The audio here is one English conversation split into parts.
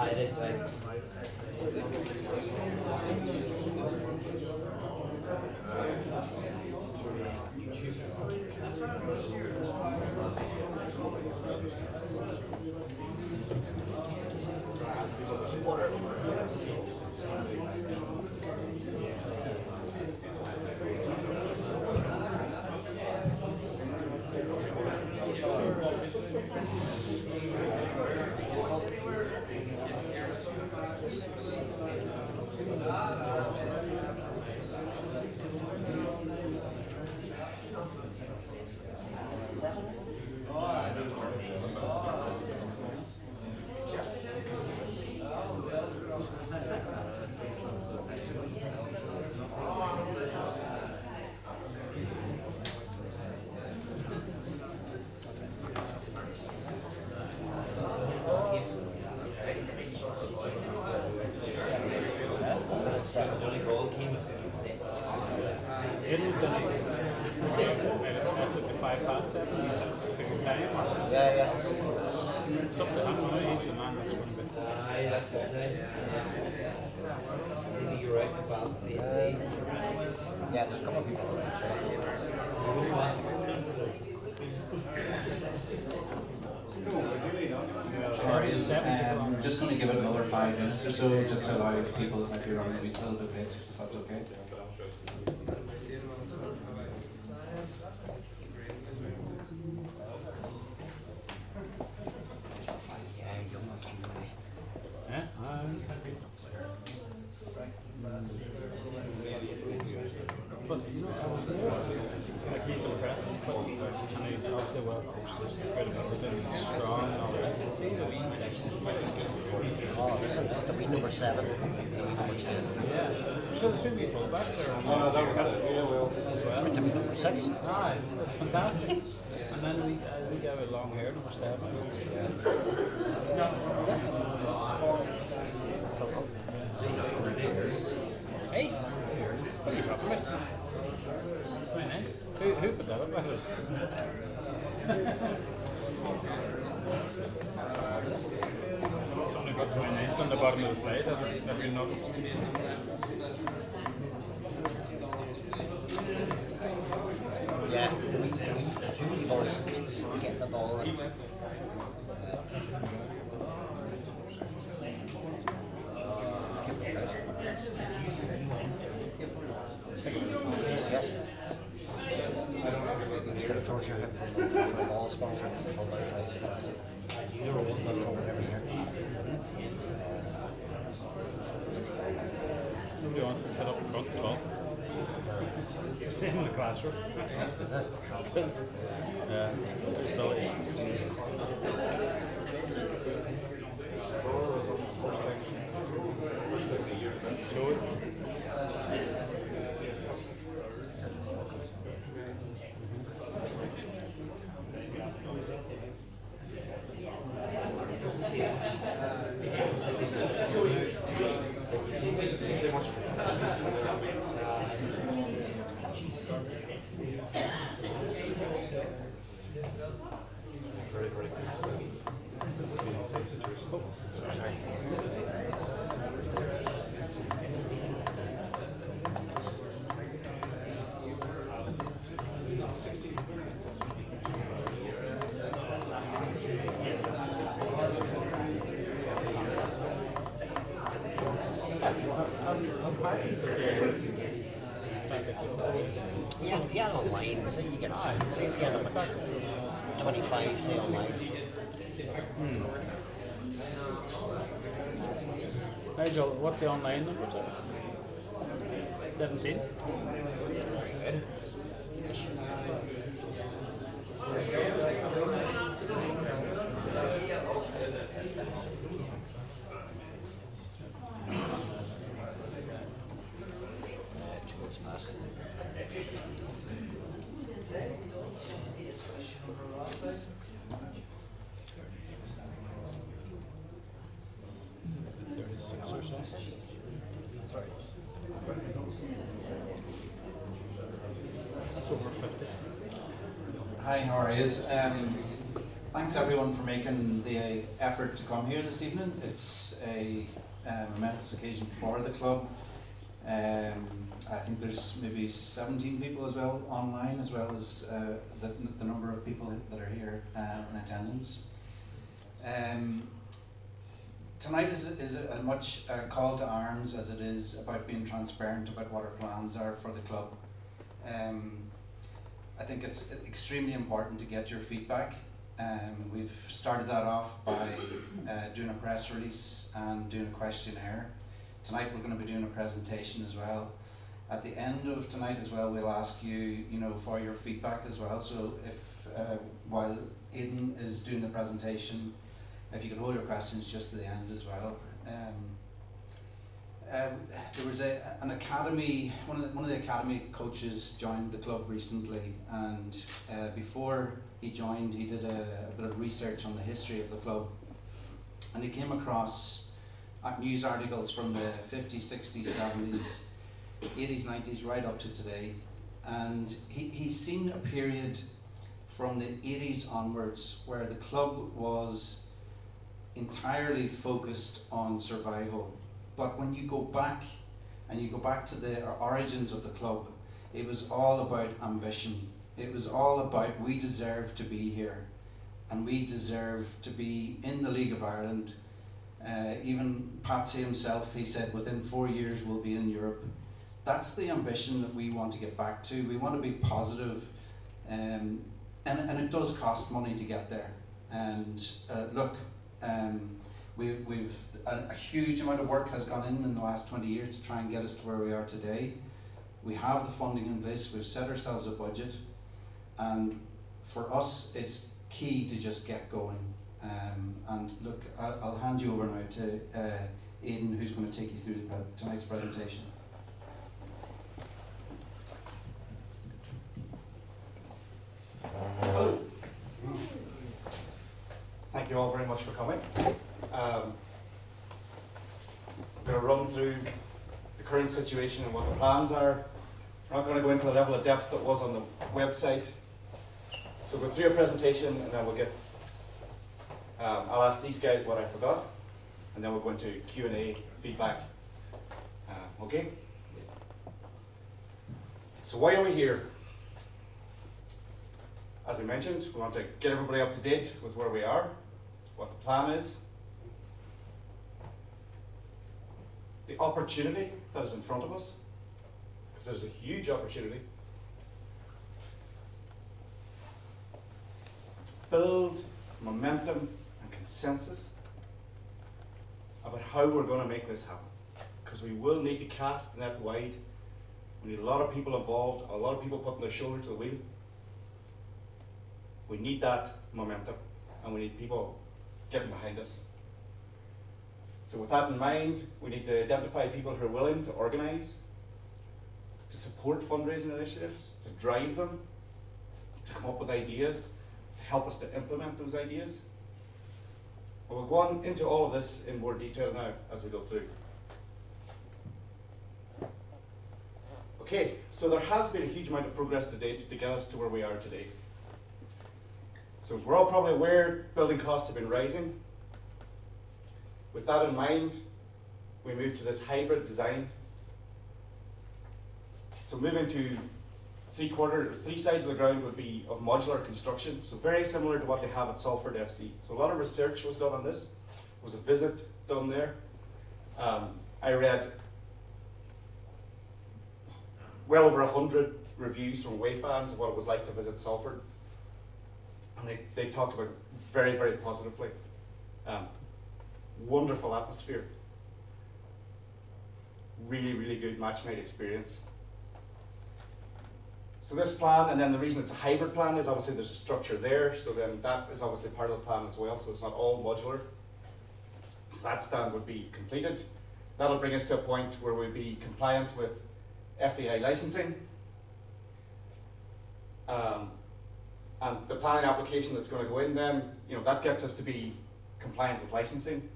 It is, right? Yeah, there's a couple of people around. Sorry, I'm just going to give it another 5 minutes or so, just to allow people that might be running a little bit late, if that's okay. But you know, I was more like he's impressive, but and he's obviously well coached, he's good at everything, he's strong and all the rest. It seems a wee Oh, listen, to be number 7, number 10. yeah. So there should be fullbacks or that was it. Yeah, well. as well. To be number 6. Ah, it's fantastic. And then we go with long hair, number 7. Hey, what are you talking about? 29th? Who put that up? It's only got 29 on the bottom of the slide. Have you noticed? Yeah, the two boys get the ball. And, he's going to torture him for the ball sponsor because the ball rights class. You're not forward every year. Nobody wants to sit up front at all. It's the same in the classroom. Is it? It is. Yeah. Ability. Very, very good stuff. Be in the same situation. Sorry. Yeah, if you had online, say you get, say if you had up at 25, say online. Nigel, what's the online number? 17? Good. Ish. Two minutes past. over 50. Hi, how are you? Thanks everyone for making the effort to come here this evening. It's a momentous occasion for the club. I think there's maybe 17 people as well online, as well as the number of people that are here in attendance. Tonight is as much a call to arms as it is about being transparent about what our plans are for the club. I think it's extremely important to get your feedback. We've started that off by doing a press release and doing a questionnaire. Tonight we're going to be doing a presentation as well. At the end of tonight as well, we'll ask you, for your feedback as well. So if while Aidan is doing the presentation, if you could hold your questions just to the end as well. There was an academy, one of the academy coaches joined the club recently, and before he joined, he did a bit of research on the history of the club, and he came across news articles from the 50s, 60s, 70s, 80s, 90s, right up to today, and he's seen a period from the 80s onwards where the club was entirely focused on survival. But when you go back and you go back to the origins of the club, it was all about ambition. It was all about we deserve to be here and we deserve to be in the League of Ireland. Even Patsy himself, he said within 4 years we'll be in Europe. That's the ambition that we want to get back to. We want to be positive, and it does cost money to get there. And we've a huge amount of work has gone in the last 20 years to try and get us to where we are today. We have the funding in place, we've set ourselves a budget, and for us it's key to just get going. And look, I'll hand you over now to Aidan, who's going to take you through tonight's presentation. Hello. Thank you all very much for coming. I'm going to run through the current situation and what the plans are. We're not going to go into the level of depth that was on the website. So we'll go through a presentation and then we'll get, I'll ask these guys what I forgot, and then we'll go into Q&A, feedback. Okay? So why are we here? As we mentioned, we want to get everybody up to date with where we are, what the plan is, the opportunity that is in front of us, because there's a huge opportunity. Build momentum and consensus about how we're going to make this happen, because we will need to cast the net wide. We need a lot of people involved, a lot of people putting their shoulder to the wheel. We need that momentum, and we need people getting behind us. So with that in mind, we need to identify people who are willing to organise, to support fundraising initiatives, to drive them, to come up with ideas, to help us to implement those ideas. But we'll go on into all of this in more detail now as we go through. Okay, so there has been a huge amount of progress to date to get us to where we are today. So as we're all probably aware, building costs have been rising. With that in mind, we moved to this hybrid design. So moving to three sides of the ground would be of modular construction, so very similar to what they have at Salford FC. So a lot of research was done on this. There was a visit done there. I read well over 100 reviews from away fans of what it was like to visit Salford. And they talked about it very, very positively. Wonderful atmosphere. Really, really good match night experience. So this plan, and then the reason it's a hybrid plan is obviously there's a structure there, so then that is obviously part of the plan as well, so it's not all modular. So that stand would be completed. That'll bring us to a point where we'll be compliant with FAI licensing. And the planning application that's going to go in then, that gets us to be compliant with licensing.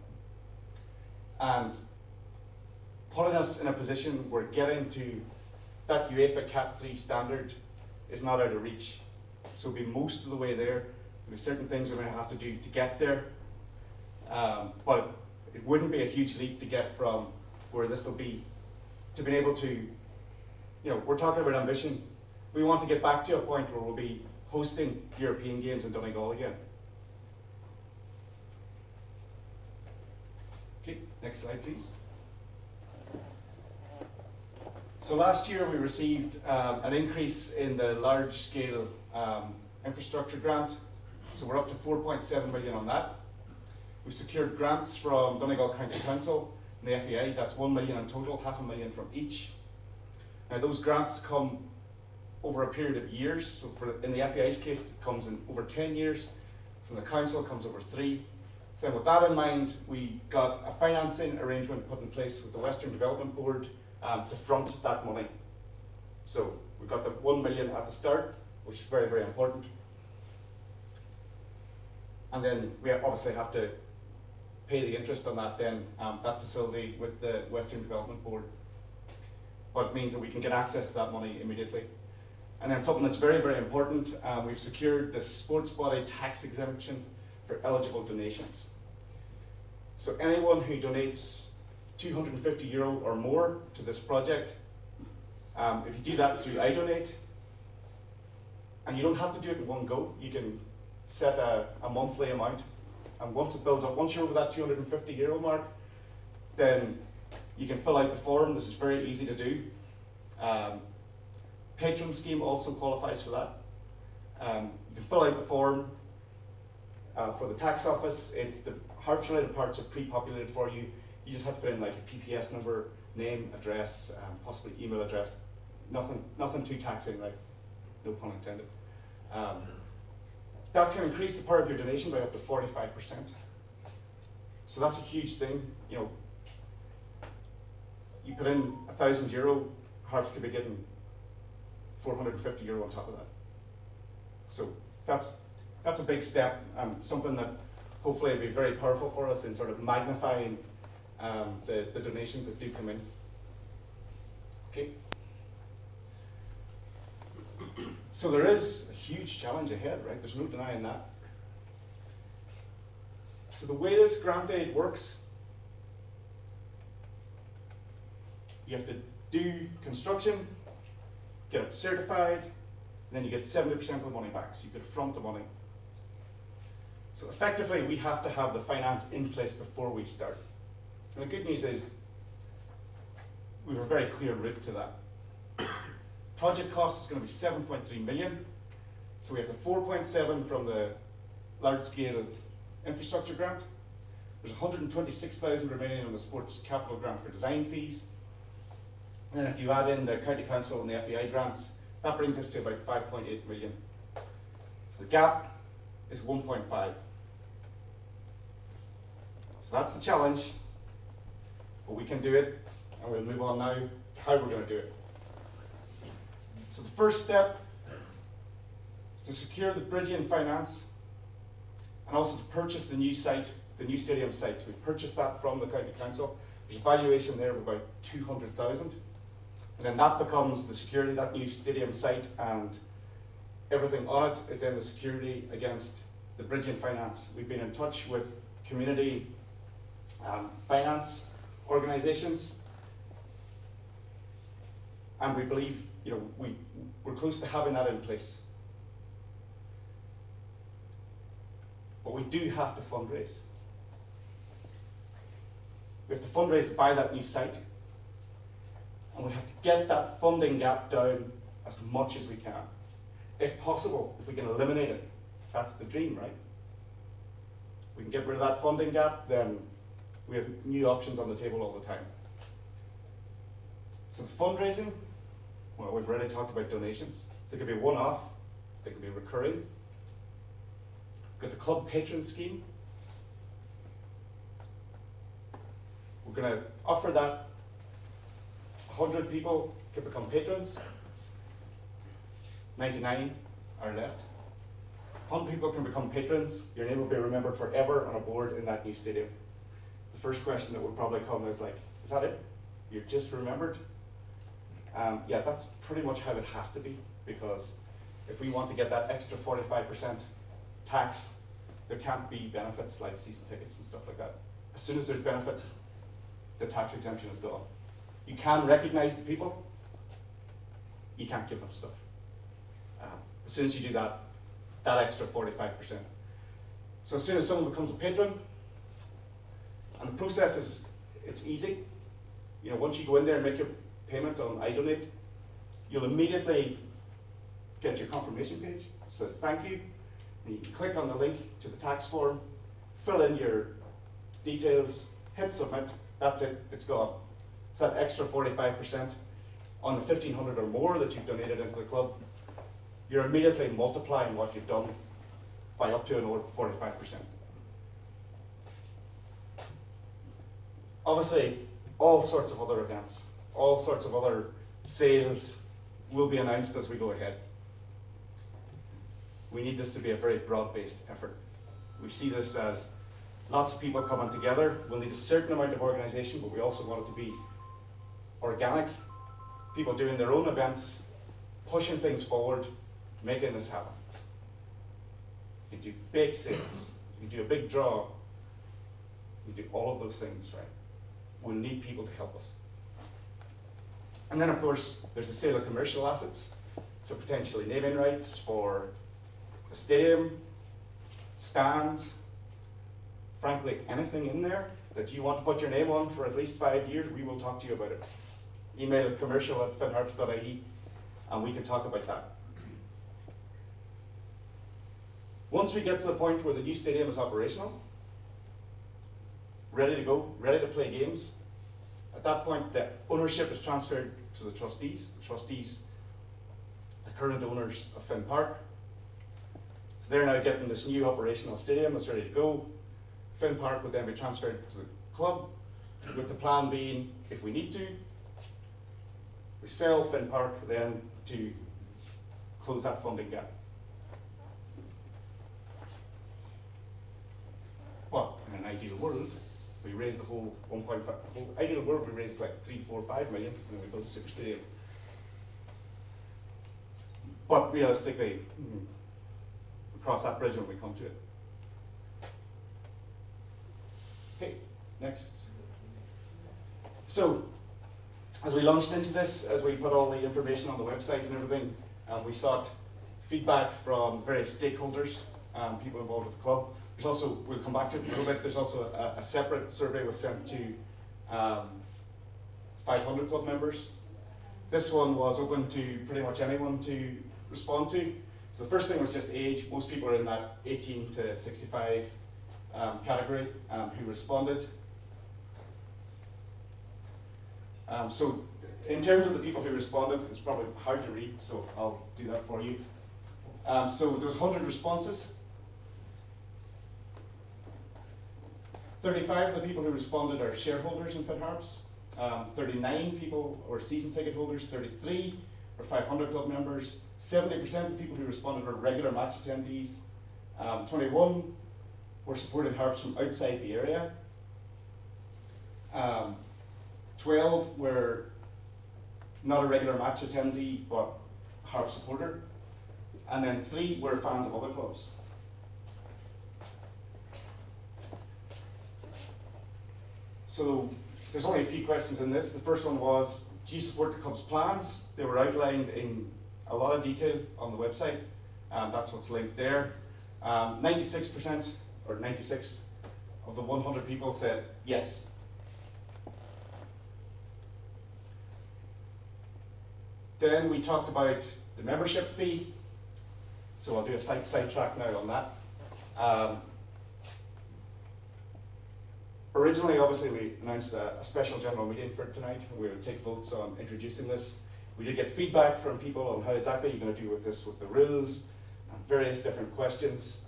And putting us in a position where getting to that UEFA Cat 3 standard is not out of reach. So we'll be most of the way there. There'll be certain things we're going to have to do to get there. But it wouldn't be a huge leap to get from where this will be to being able to, you know, we're talking about ambition. We want to get back to a point where we'll be hosting European Games in Donegal again. Okay, next slide please. So last year we received an increase in the large scale infrastructure grant. So we're up to 4.7 million on that. We've secured grants from Donegal County Council and the FEI, that's 1 million in total, $500,000 from each. Now those grants come over a period of years, so in the FEI's case it comes in over 10 years, from the council it comes over 3. So then with that in mind, we got a financing arrangement put in place with the Western Development Board to front that money. So we've got the 1 million at the start, which is very, very important. And then we obviously have to pay the interest on that then, that facility with the Western Development Board. But it means that we can get access to that money immediately. And then something that's very, very important, we've secured the sports body tax exemption for eligible donations. So anyone who donates €250 or more to this project, if you do that through iDonate, and you don't have to do it in one go, you can set a monthly amount, and once it builds up, once you're over that €250 mark, then you can fill out the form. This is very easy to do. Patron scheme also qualifies for that. You can fill out the form for the tax office. It's the Harps related parts are pre-populated for you. You just have to put in like a PPS number, name, address, possibly email address. Nothing too taxing, right? No pun intended. That can increase the power of your donation by up to 45%. So that's a huge thing. You know, you put in €1,000, Harps could be getting €450 on top of that. So that's a big step, and something that hopefully will be very powerful for us in sort of magnifying the donations that do come in. Okay. So there is a huge challenge ahead, right? There's no denying that. So the way this grant aid works, you have to do construction, get it certified, and then you get 70% of the money back, so you could front the money. So effectively, we have to have the finance in place before we start. And the good news is, we have a very clear route to that. Project cost is going to be 7.3 million. So we have the 4.7 from the large scale infrastructure grant. There's 126,000 remaining on the sports capital grant for design fees. And then if you add in the county council and the FEI grants, that brings us to about 5.8 million. So the gap is 1.5. So that's the challenge, but we can do it, and we'll move on now to how we're going to do it. So the first step is to secure the bridging finance, and also to purchase the new site, the new stadium site. So we've purchased that from the county council. There's a valuation there of about 200,000. And then that becomes the security, that new stadium site, and everything on it is then the security against the bridging finance. We've been in touch with community finance organisations, and we believe, you know, we're close to having that in place. But we do have to fundraise. We have to fundraise to buy that new site, and we have to get that funding gap down as much as we can. If possible, if we can eliminate it, that's the dream, right? We can get rid of that funding gap, then we have new options on the table all the time. So the fundraising, well, we've already talked about donations. They could be one-off, they could be recurring. We've got the club patron scheme. We're going to offer that 100 people can become patrons, 99 are left. 100 people can become patrons, your name will be remembered forever on a board in that new stadium. The first question that will probably come is like, is that it? You're just remembered? Yeah, that's pretty much how it has to be, because if we want to get that extra 45% tax, there can't be benefits like season tickets and stuff like that. As soon as there's benefits, the tax exemption is gone. You can recognize the people, you can't give them stuff. As soon as you do that, that extra 45%. So as soon as someone becomes a patron, and the process is, it's easy. You know, once you go in there and make your payment on iDonate, you'll immediately get your confirmation page. It says thank you. And you can click on the link to the tax form, fill in your details, hit submit, that's it, it's gone. It's that extra 45% on the 1,500 or more that you've donated into the club. You're immediately multiplying what you've done by up to another 45%. Obviously, all sorts of other events, all sorts of other sales will be announced as we go ahead. We need this to be a very broad-based effort. We see this as lots of people coming together. We'll need a certain amount of organisation, but we also want it to be organic. People doing their own events, pushing things forward, making this happen. You can do big sales, you can do a big draw, you can do all of those things, right? We'll need people to help us. And then of course, there's the sale of commercial assets, so potentially naming rights for the stadium, stands, frankly, anything in there that you want to put your name on for at least 5 years, we will talk to you about it. Email commercial@finharps.ie and we can talk about that. Once we get to the point where the new stadium is operational, ready to go, ready to play games, at that point the ownership is transferred to the trustees. The trustees, the current owners of Finn Park. So they're now getting this new operational stadium that's ready to go. Finn Park would then be transferred to the club, with the plan being, if we need to, we sell Finn Park then to close that funding gap. But in an ideal world, we raise the whole 1.5, the whole ideal world, we raise like 3, 4, 5 million, and then we build a super stadium. But realistically, we cross that bridge when we come to it. Okay, next. So, as we launched into this, as we put all the information on the website and everything, we sought feedback from various stakeholders, people involved with the club. There's also, we'll come back to it in a little bit, there's also a separate survey was sent to 500 club members. This one was open to pretty much anyone to respond to. So the first thing was just age. Most people are in that 18 to 65 category who responded. So in terms of the people who responded, it's probably hard to read, so I'll do that for you. So there was 100 responses. 35 of the people who responded are shareholders in Finn Harps. 39 people were season ticket holders. 33 were 500 club members. 70% of the people who responded were regular match attendees. 21 were supported Harps from outside the area. 12 were not a regular match attendee, but Harps supporter. And then 3 were fans of other clubs. So there's only a few questions in this. The first one was, do you support the club's plans? They were outlined in a lot of detail on the website. That's what's linked there. 96% or 96 of the 100 people said yes. Then we talked about the membership fee. So I'll do a slight sidetrack now on that. Originally, obviously, we announced a special general meeting for tonight, and we would take votes on introducing this. We did get feedback from people on how exactly you're going to do with this, with the rules, and various different questions.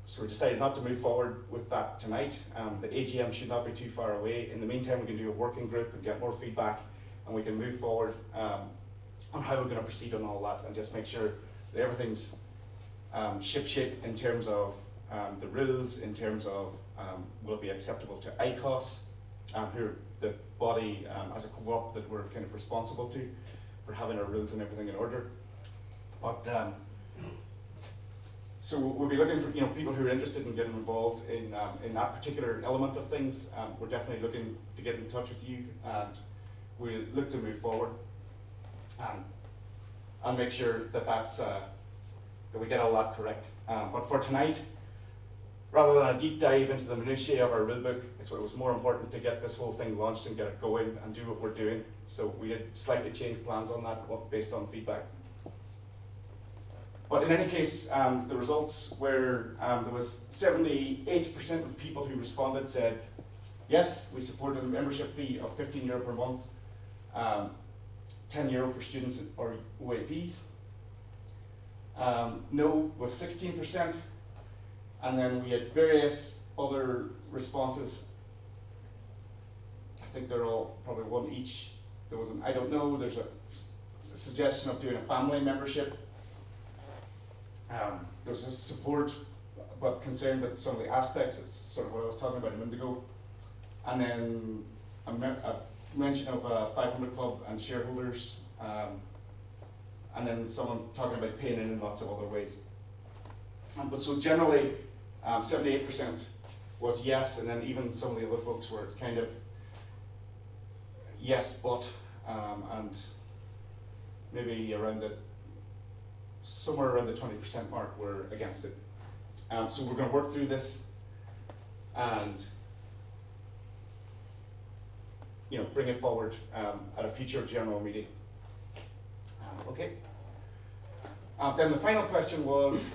So we decided not to move forward with that tonight. The AGM should not be too far away. In the meantime, we can do a working group and get more feedback, and we can move forward on how we're going to proceed on all that, and just make sure that everything's shipshape in terms of the rules, in terms of will it be acceptable to ICOS, who are the body as a co-op that we're kind of responsible to. for having our rules and everything in order. But so we'll be looking for people who are interested in getting involved in that particular element of things. We're definitely looking to get in touch with you, and we'll look to move forward and make sure that that we get all that correct. But for tonight, rather than a deep dive into the minutiae of our rulebook, it was more important to get this whole thing launched and get it going and do what we're doing. So we did slightly change plans on that based on feedback. But in any case, the results were there was 78% of the people who responded said, yes, we supported a membership fee of €15 per month, €10 for students or OAPs. No was 16%, and then we had various other responses. I think they're all probably one each. There was an I don't know, there's a suggestion of doing a family membership. There's a support but concerned with some of the aspects. It's sort of what I was talking about a minute ago. And then a mention of a 500 club and shareholders, and then someone talking about paying in lots of other ways. But so generally, 78% was yes, and then even some of the other folks were kind of yes, but, and maybe somewhere around the 20% mark were against it. So we're going to work through this and bring it forward at a future general meeting. Okay. Then the final question was,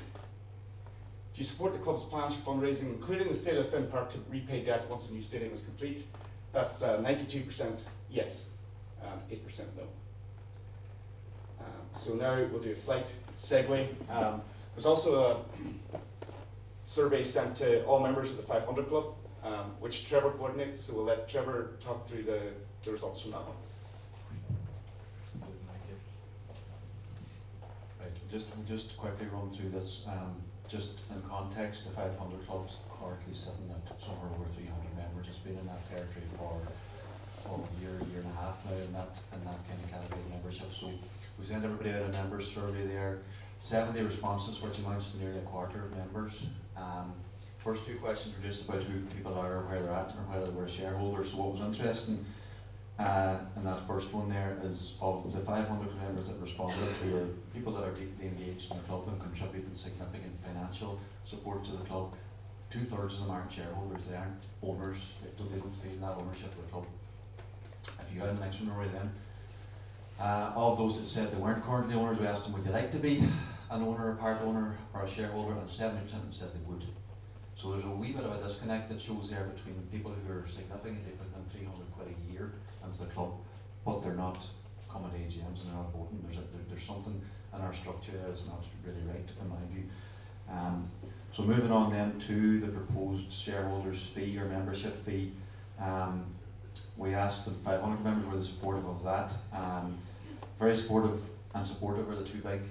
do you support the club's plans for fundraising, including the sale of Finn Park to repay debt once the new stadium is complete? That's 92% yes, 8% no. So now we'll do a slight segue. There's also a survey sent to all members of the 500 Club, which Trevor coordinates, so we'll let Trevor talk through the results from that one. Right, just quickly run through this. Just in context, the 500 clubs currently sitting at somewhere over 300 members. It's been in that territory for a year and a half now in that kind of category of membership. So we sent everybody out a members survey there. 70 responses, which amounts to nearly a quarter of members. First two questions were just about who people are, where they're at, and whether they were shareholders. So what was interesting in that first one there is of the 500 members that responded, who are people that are deeply engaged in the club and contributing significant financial support to the club. 2/3 of them aren't shareholders, they aren't owners, they don't feel that ownership of the club. If you go to the next one over then, of those that said they weren't currently owners, we asked them, would you like to be an owner, a part owner, or a shareholder, and 70% of them said they would. So there's a wee bit of a disconnect that shows there between people who are significantly putting in 300 quid a year into the club, but they're not coming to AGMs and they're not voting. There's something in our structure there that's not really right, in my view. So moving on then to the proposed shareholders fee or membership fee. We asked the 500 members were they supportive of that. Very supportive and supportive are the two big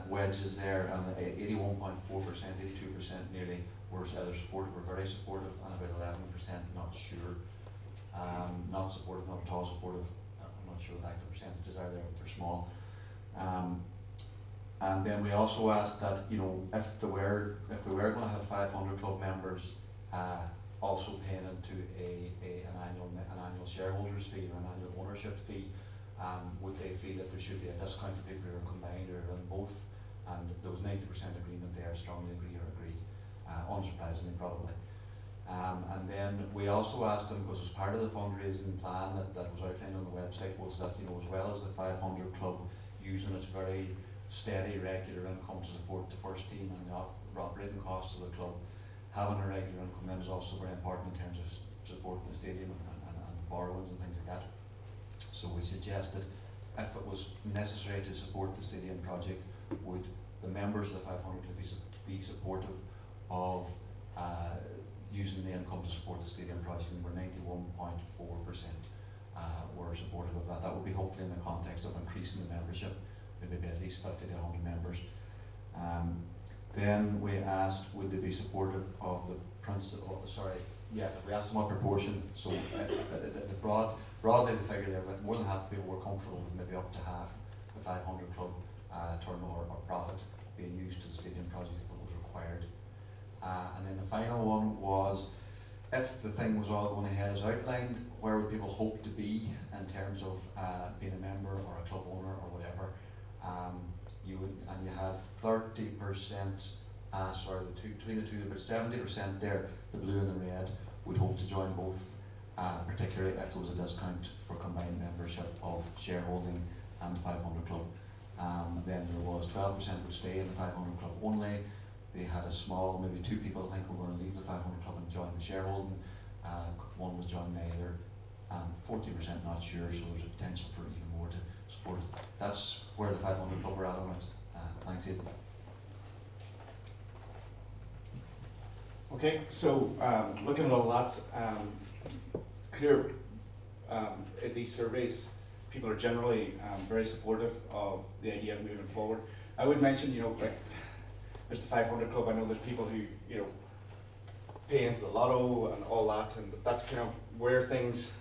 wedges there, and 81.4%, 82% nearly were either supportive or very supportive, and about 11% not sure. Not supportive, not at all supportive. I'm not sure what the actual percentages are there, but they're small. And then we also asked that, if we were going to have 500 club members also paying into an annual shareholders fee or an annual ownership fee, would they feel that there should be a discount for people who are combined or in both? And there was 90% agreement there, strongly agree or agreed, unsurprisingly probably. And then we also asked them, because as part of the fundraising plan that was outlined on the website, was that as well as the 500 club using its very steady, regular income to support the first team and the operating costs of the club, having a regular income then is also very important in terms of supporting the stadium and borrowings and things like that. So we suggested if it was necessary to support the stadium project, would the members of the 500 club be supportive of using the income to support the stadium project, and we're 91.4% were supportive of that. That would be hopefully in the context of increasing the membership, maybe at least 50 to 100 members. Then we asked, would they be supportive of the principle, we asked them what proportion, so broadly the figure there, but more than half the people were comfortable with maybe up to half the 500 club turnover or profit being used to the stadium project if it was required. And then the final one was, if the thing was all going ahead as outlined, where would people hope to be in terms of being a member or a club owner or whatever? You had 30%, sorry, between the two, about 70% there, the blue and the red, would hope to join both, particularly if there was a discount for combined membership of shareholding and the 500 club. Then there was 12% would stay in the 500 club only. They had a small, maybe 2 people I think were going to leave the 500 club and join the shareholding. One would join neither, and 40% not sure, so there's a potential for even more to support. That's where the 500 club are at on it. Thanks, Aidan. Okay, so looking at all that, clear at these surveys, people are generally very supportive of the idea of moving forward. I would mention, like, there's the 500 club. I know there's people who, pay into the lotto and all that, and that's kind of where things,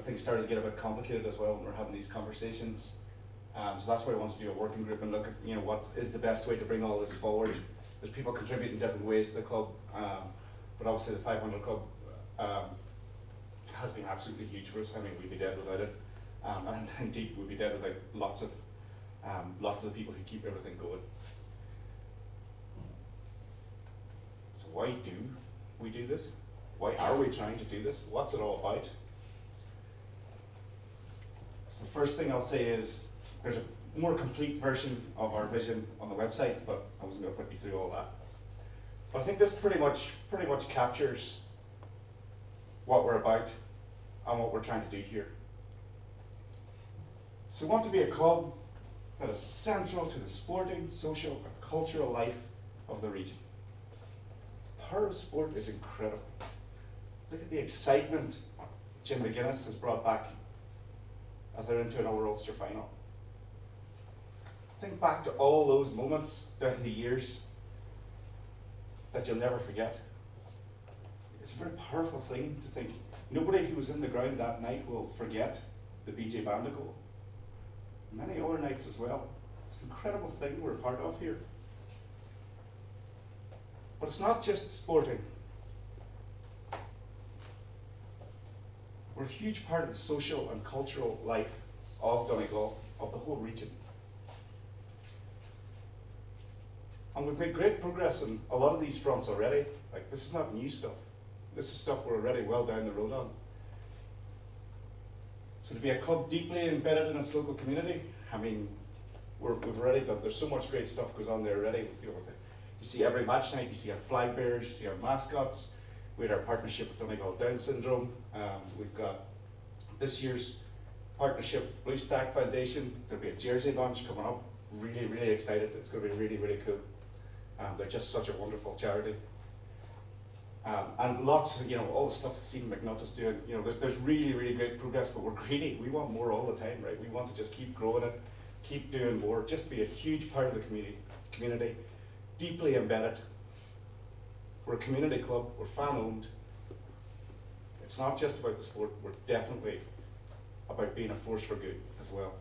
things started to get a bit complicated as well when we're having these conversations. So that's why I want to do a working group and look at, what is the best way to bring all this forward. There's people contributing in different ways to the club, but obviously the 500 club has been absolutely huge for us. I mean, we'd be dead without it, and indeed we'd be dead without lots of the people who keep everything going. So why do we do this? Why are we trying to do this? What's it all about? So the first thing I'll say is there's a more complete version of our vision on the website, but I wasn't going to put you through all that. But I think this pretty much captures what we're about and what we're trying to do here. So we want to be a club that is central to the sporting, social, and cultural life of the region. The power of sport is incredible. Look at the excitement Jim McGuinness has brought back as they're into an All-Ulster final. Think back to all those moments down the years that you'll never forget. It's a very powerful thing to think. Nobody who was in the ground that night will forget the BJ Banda goal. Many other nights as well. It's an incredible thing we're a part of here. But it's not just sporting. We're a huge part of the social and cultural life of Donegal, of the whole region. And we've made great progress on a lot of these fronts already. Like, this is not new stuff. This is stuff we're already well down the road on. So to be a club deeply embedded in its local community, I mean, we've already done, there's so much great stuff goes on there already. You see every match night, you see our flag bearers, you see our mascots. We had our partnership with Donegal Down Syndrome. We've got this year's partnership with Blue Stack Foundation. There'll be a jersey launch coming up. Really, really excited. It's going to be really, really cool. They're just such a wonderful charity. And lots of, all the stuff that Stephen McNutt is doing, there's really, really great progress, but we're greedy. We want more all the time, right? We want to just keep growing it, keep doing more, just be a huge part of the community, deeply embedded. We're a community club, we're fan owned. It's not just about the sport, we're definitely about being a force for good as well.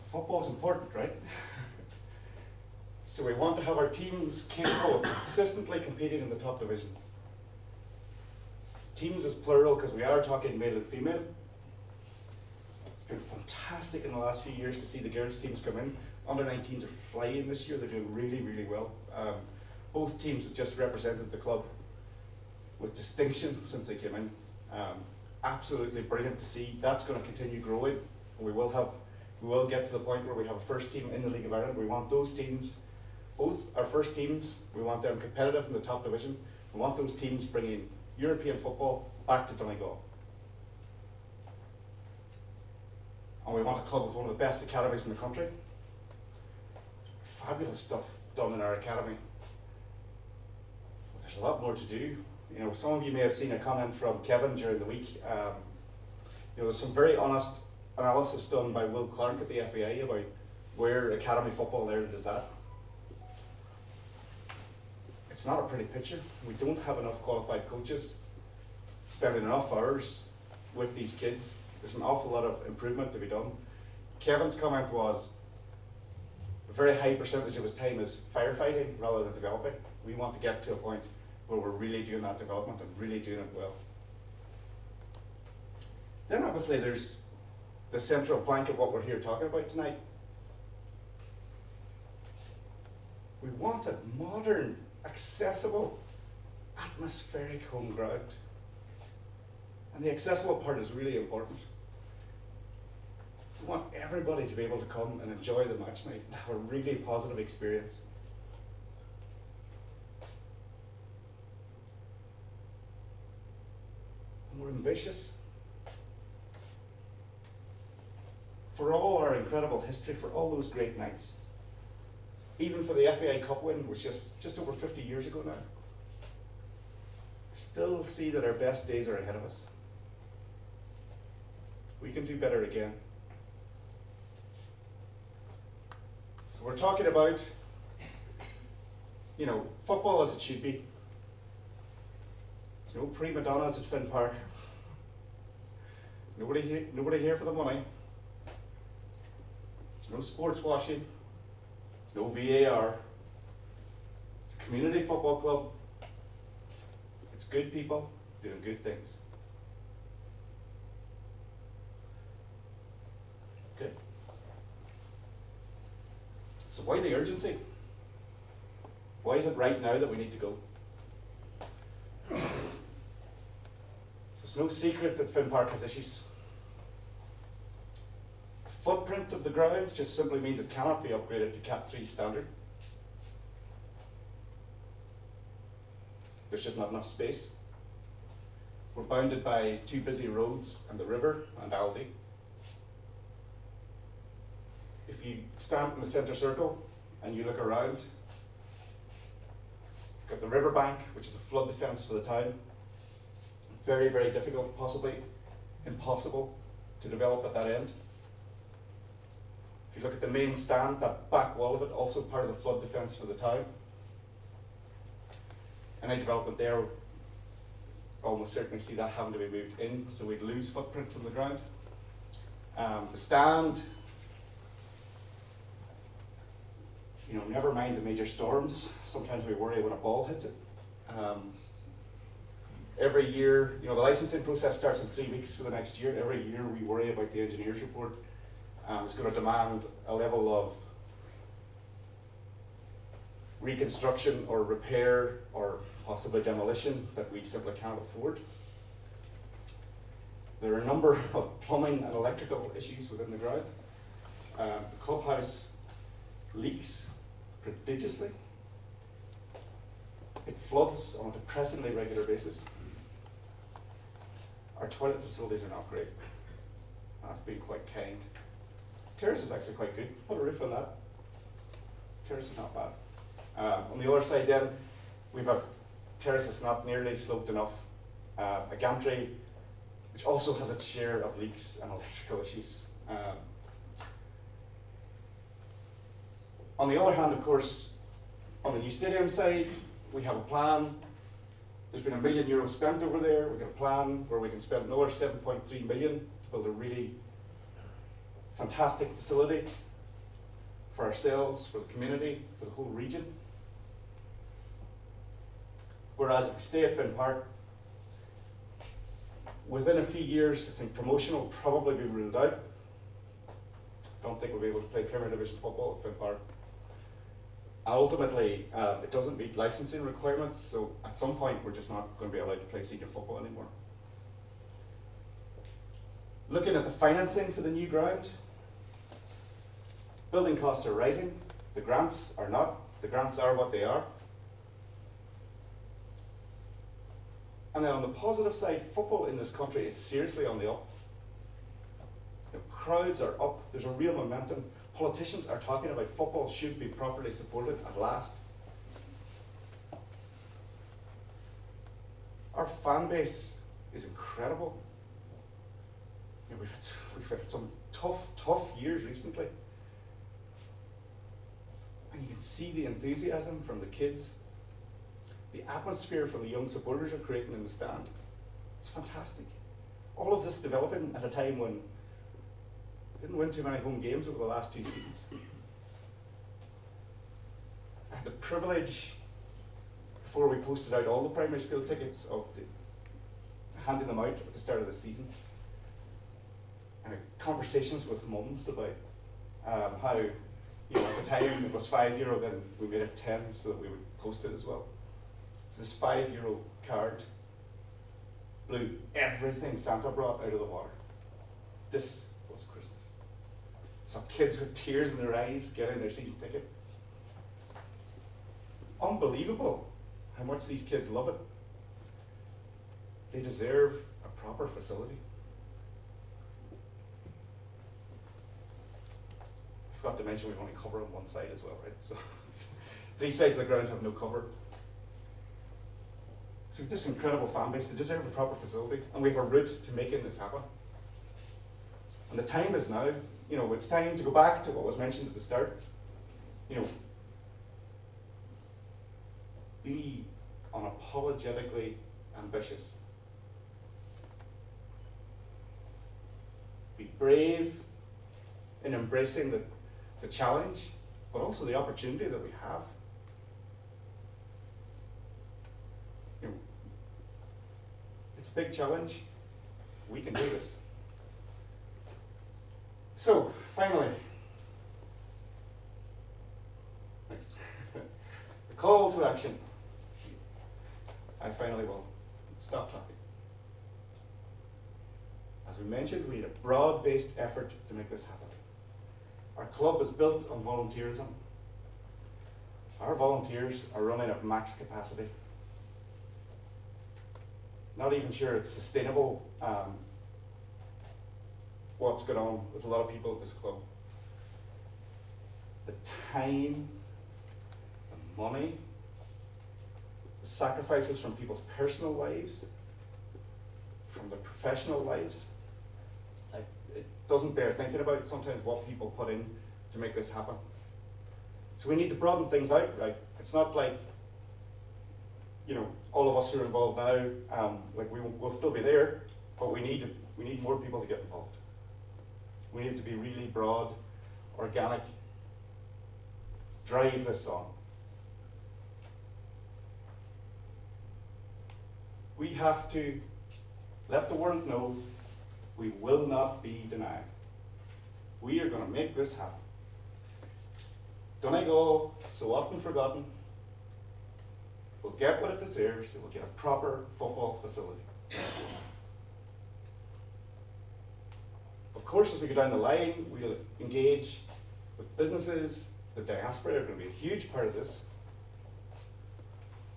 Football's important, right? So we want to have our teams capable of consistently competing in the top division. Teams is plural because we are talking male and female. It's been fantastic in the last few years to see the girls teams come in. Under 19s are flying this year, they're doing really, really well. Both teams have just represented the club with distinction since they came in. Absolutely brilliant to see. That's going to continue growing. And we will get to the point where we have a first team in the League of Ireland. We want those teams, both our first teams, we want them competitive in the top division. We want those teams bringing European football back to Donegal. And we want a club with one of the best academies in the country. Fabulous stuff done in our academy. But there's a lot more to do. Some of you may have seen a comment from Kevin during the week. There's some very honest analysis done by Will Clark at the FAI about where academy football in Ireland is at. It's not a pretty picture. We don't have enough qualified coaches spending enough hours with these kids There's an awful lot of improvement to be done. Kevin's comment was a very high percentage of his time is firefighting rather than developing. We want to get to a point where we're really doing that development and really doing it well. Then obviously there's the central plank of what we're here talking about tonight. We want a modern, accessible, atmospheric home ground. And the accessible part is really important. We want everybody to be able to come and enjoy the match night and have a really positive experience. And we're ambitious. For all our incredible history, for all those great nights, even for the FAI Cup win, which was just over 50 years ago now, I still see that our best days are ahead of us. We can do better again. So we're talking about, football as it should be. There's no prima donnas at Finn Park. Nobody here for the money. There's no sports washing. No VAR. It's a community football club. It's good people doing good things. Okay. So why the urgency? Why is it right now that we need to go? So it's no secret that Finn Park has issues. The footprint of the ground just simply means it cannot be upgraded to Cat 3 standard. There's just not enough space. We're bounded by two busy roads and the river and Aldi. If you stand in the centre circle and you look around, you've got the river bank, which is a flood defence for the town. Very, very difficult, possibly impossible to develop at that end. If you look at the main stand, that back wall of it, also part of the flood defence for the town. Any development there, almost certainly see that having to be moved in, so we'd lose footprint from the ground. The stand, never mind the major storms, sometimes we worry when a ball hits it. Every year, the licensing process starts in 3 weeks for the next year. Every year we worry about the engineer's report. It's going to demand a level of reconstruction or repair or possibly demolition that we simply can't afford. There are a number of plumbing and electrical issues within the ground. The clubhouse leaks prodigiously. It floods on a depressingly regular basis. Our toilet facilities are not great. That's been quite kind. Terrace is actually quite good. Put a roof on that. Terrace is not bad. On the other side then, we've a terrace that's not nearly sloped enough. A gantry, which also has its share of leaks and electrical issues. On the other hand, of course, on the new stadium side, we have a plan. There's been €1 million spent over there. We've got a plan where we can spend another 7.3 million to build a really fantastic facility for ourselves, for the community, for the whole region. Whereas if we stay at Finn Park, within a few years, I think promotion will probably be ruled out. I don't think we'll be able to play Premier Division football at Finn Park. And ultimately, it doesn't meet licensing requirements, so at some point we're just not going to be allowed to play senior football anymore. Looking at the financing for the new ground, building costs are rising, the grants are not. The grants are what they are. And then on the positive side, football in this country is seriously on the up. Crowds are up, there's a real momentum. Politicians are talking about football should be properly supported at last. Our fan base is incredible. We've had some tough years recently. And you can see the enthusiasm from the kids. The atmosphere from the young supporters are creating in the stand. It's fantastic. all of this developing at a time when we didn't win too many home games over the last 2 seasons. I had the privilege, before we posted out all the primary school tickets, of handing them out at the start of the season. And conversations with mums about how, at the time it was €5, then we made it 10 so that we would post it as well. So this €5 card blew everything Santa brought out of the water. This was Christmas. Saw kids with tears in their eyes getting their season ticket. Unbelievable how much these kids love it. They deserve a proper facility. I forgot to mention we've only cover on one side as well, right? So 3 sides of the ground have no cover. So this incredible fan base, they deserve a proper facility, and we have a route to making this happen. And the time is now. It's time to go back to what was mentioned at the start. Be unapologetically ambitious. Be brave in embracing the challenge, but also the opportunity that we have. It's a big challenge. We can do this. So, finally, next, the call to action. I finally will stop talking. As we mentioned, we need a broad-based effort to make this happen. Our club is built on volunteerism. Our volunteers are running at max capacity. Not even sure it's sustainable, what's going on with a lot of people at this club. The time, the money, the sacrifices from people's personal lives, from their professional lives. It doesn't bear thinking about sometimes what people put in to make this happen. So we need to broaden things out, right? It's not like, all of us who are involved now, we'll still be there, but we need more people to get involved. We need to be really broad, organic, drive this on. We have to let the world know we will not be denied. We are going to make this happen. Donegal, so often forgotten, will get what it deserves. It will get a proper football facility. Of course, as we go down the line, we'll engage with businesses. The diaspora are going to be a huge part of this.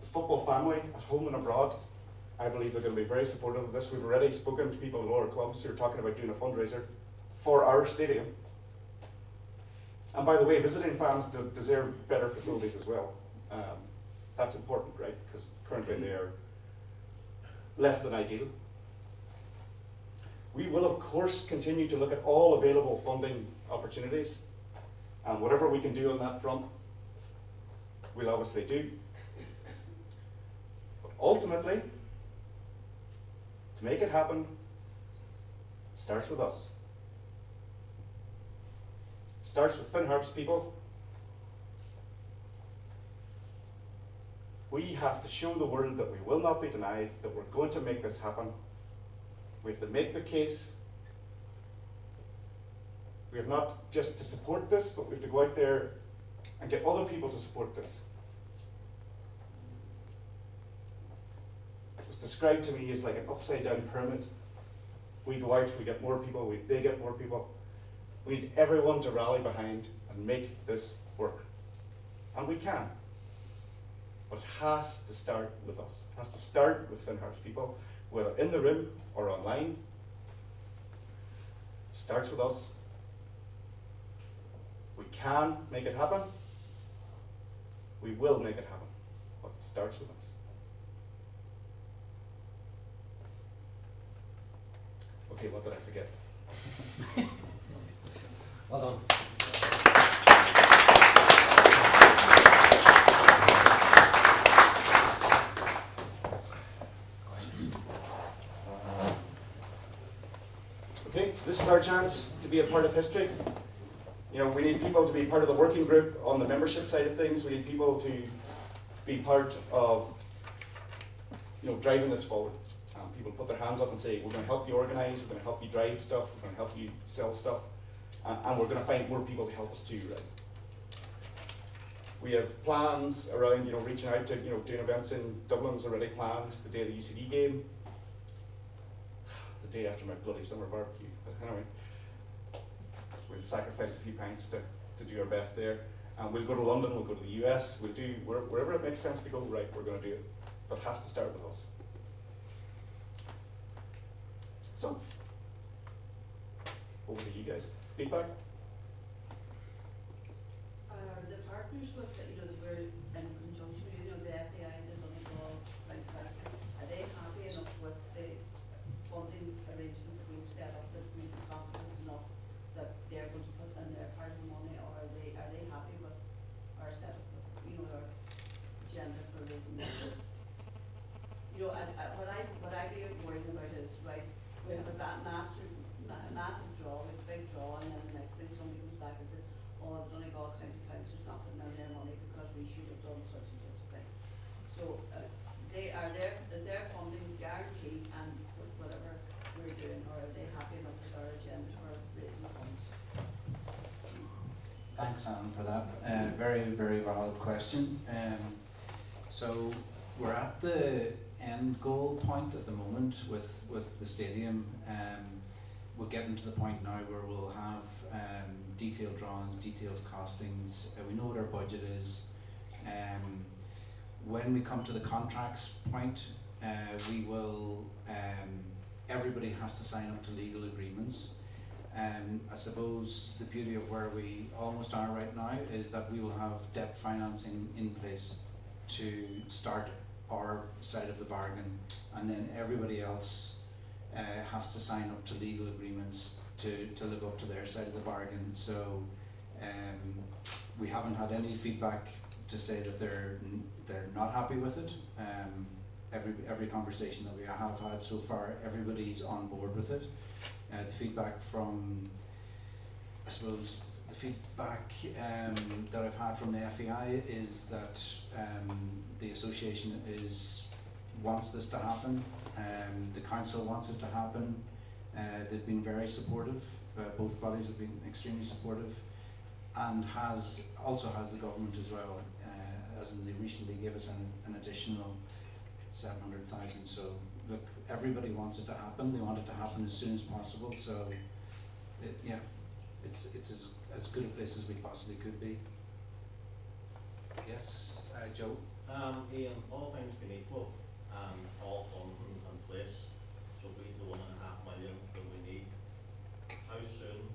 The football family at home and abroad, I believe they're going to be very supportive of this. We've already spoken to people at all our clubs who are talking about doing a fundraiser for our stadium. And by the way, visiting fans deserve better facilities as well. That's important, right? Because currently they are less than ideal. We will, of course, continue to look at all available funding opportunities, and whatever we can do on that front, we'll obviously do. But ultimately, to make it happen, it starts with us. It starts with Finn Harps people. We have to show the world that we will not be denied, that we're going to make this happen. We have to make the case. We have not just to support this, but we have to go out there and get other people to support this. It was described to me as like an upside down pyramid. We go out, we get more people, they get more people. We need everyone to rally behind and make this work. And we can. But it has to start with us. It has to start with Finn Harps people, whether in the room or online. It starts with us. We can make it happen. We will make it happen. But it starts with us. Okay, what did I forget? Well done. chance to be a part of history. You know, we need people to be part of the working group on the membership side of things. We need people to be part of, you know, driving this forward. People put their hands up and say, we're going to help you organise, we're going to help you drive stuff, we're going to help you sell stuff, and we're going to find more people to help us too, right? We have plans around, you know, reaching out to, you know, doing events in Dublin's already planned, the day of the UCD game, the day after my bloody summer barbecue, but anyway, we'll sacrifice a few pints to do our best there, and we'll go to London, we'll go to the US, we'll do, wherever it makes sense to go, right, we're going to do it, but it has to start with us. So, over to you guys. Feedback? The partners with, you know, that we're in conjunction with, you know, the FAI and the Donegal County Council, are they happy enough with the funding arrangements that we've set up, that we've been confident enough that they're going to put in their part of the money, or are they happy with our setup, with, you know, our agenda for raising money? You know, and what I be worried about is, right, we have a massive draw, like a big draw, and then the next thing somebody comes back and says, oh, the Donegal County Council's not putting in their money because we should have done such and such a thing. So is their funding guaranteed, and with whatever we're doing, or are they happy enough with our agenda for raising funds? Thanks, Anne, for that. Very, very valid question. So we're at the end goal point at the moment with the stadium. We're getting to the point now where we'll have detailed drawings, detailed costings. We know what our budget is. When we come to the contracts point, we will. Everybody has to sign up to legal agreements. I suppose the beauty of where we almost are right now is that we will have debt financing in place to start our side of the bargain, and then everybody else has to sign up to legal agreements to live up to their side of the bargain. So we haven't had any feedback to say that they're not happy with it. Every conversation that we have had so far, everybody's on board with it. The feedback from, I suppose, the feedback that I've had from the FEI is that the association wants this to happen. The council wants it to happen. They've been very supportive. Both bodies have been extremely supportive, and also has the government as well. As in, they recently gave us an additional 700,000. So look, everybody wants it to happen. They want it to happen as soon as possible. So it's as good a place as we possibly could be. Yes, Joe. Ian, all things being equal, and all funds in place, so we the 1.5 million that we need, how soon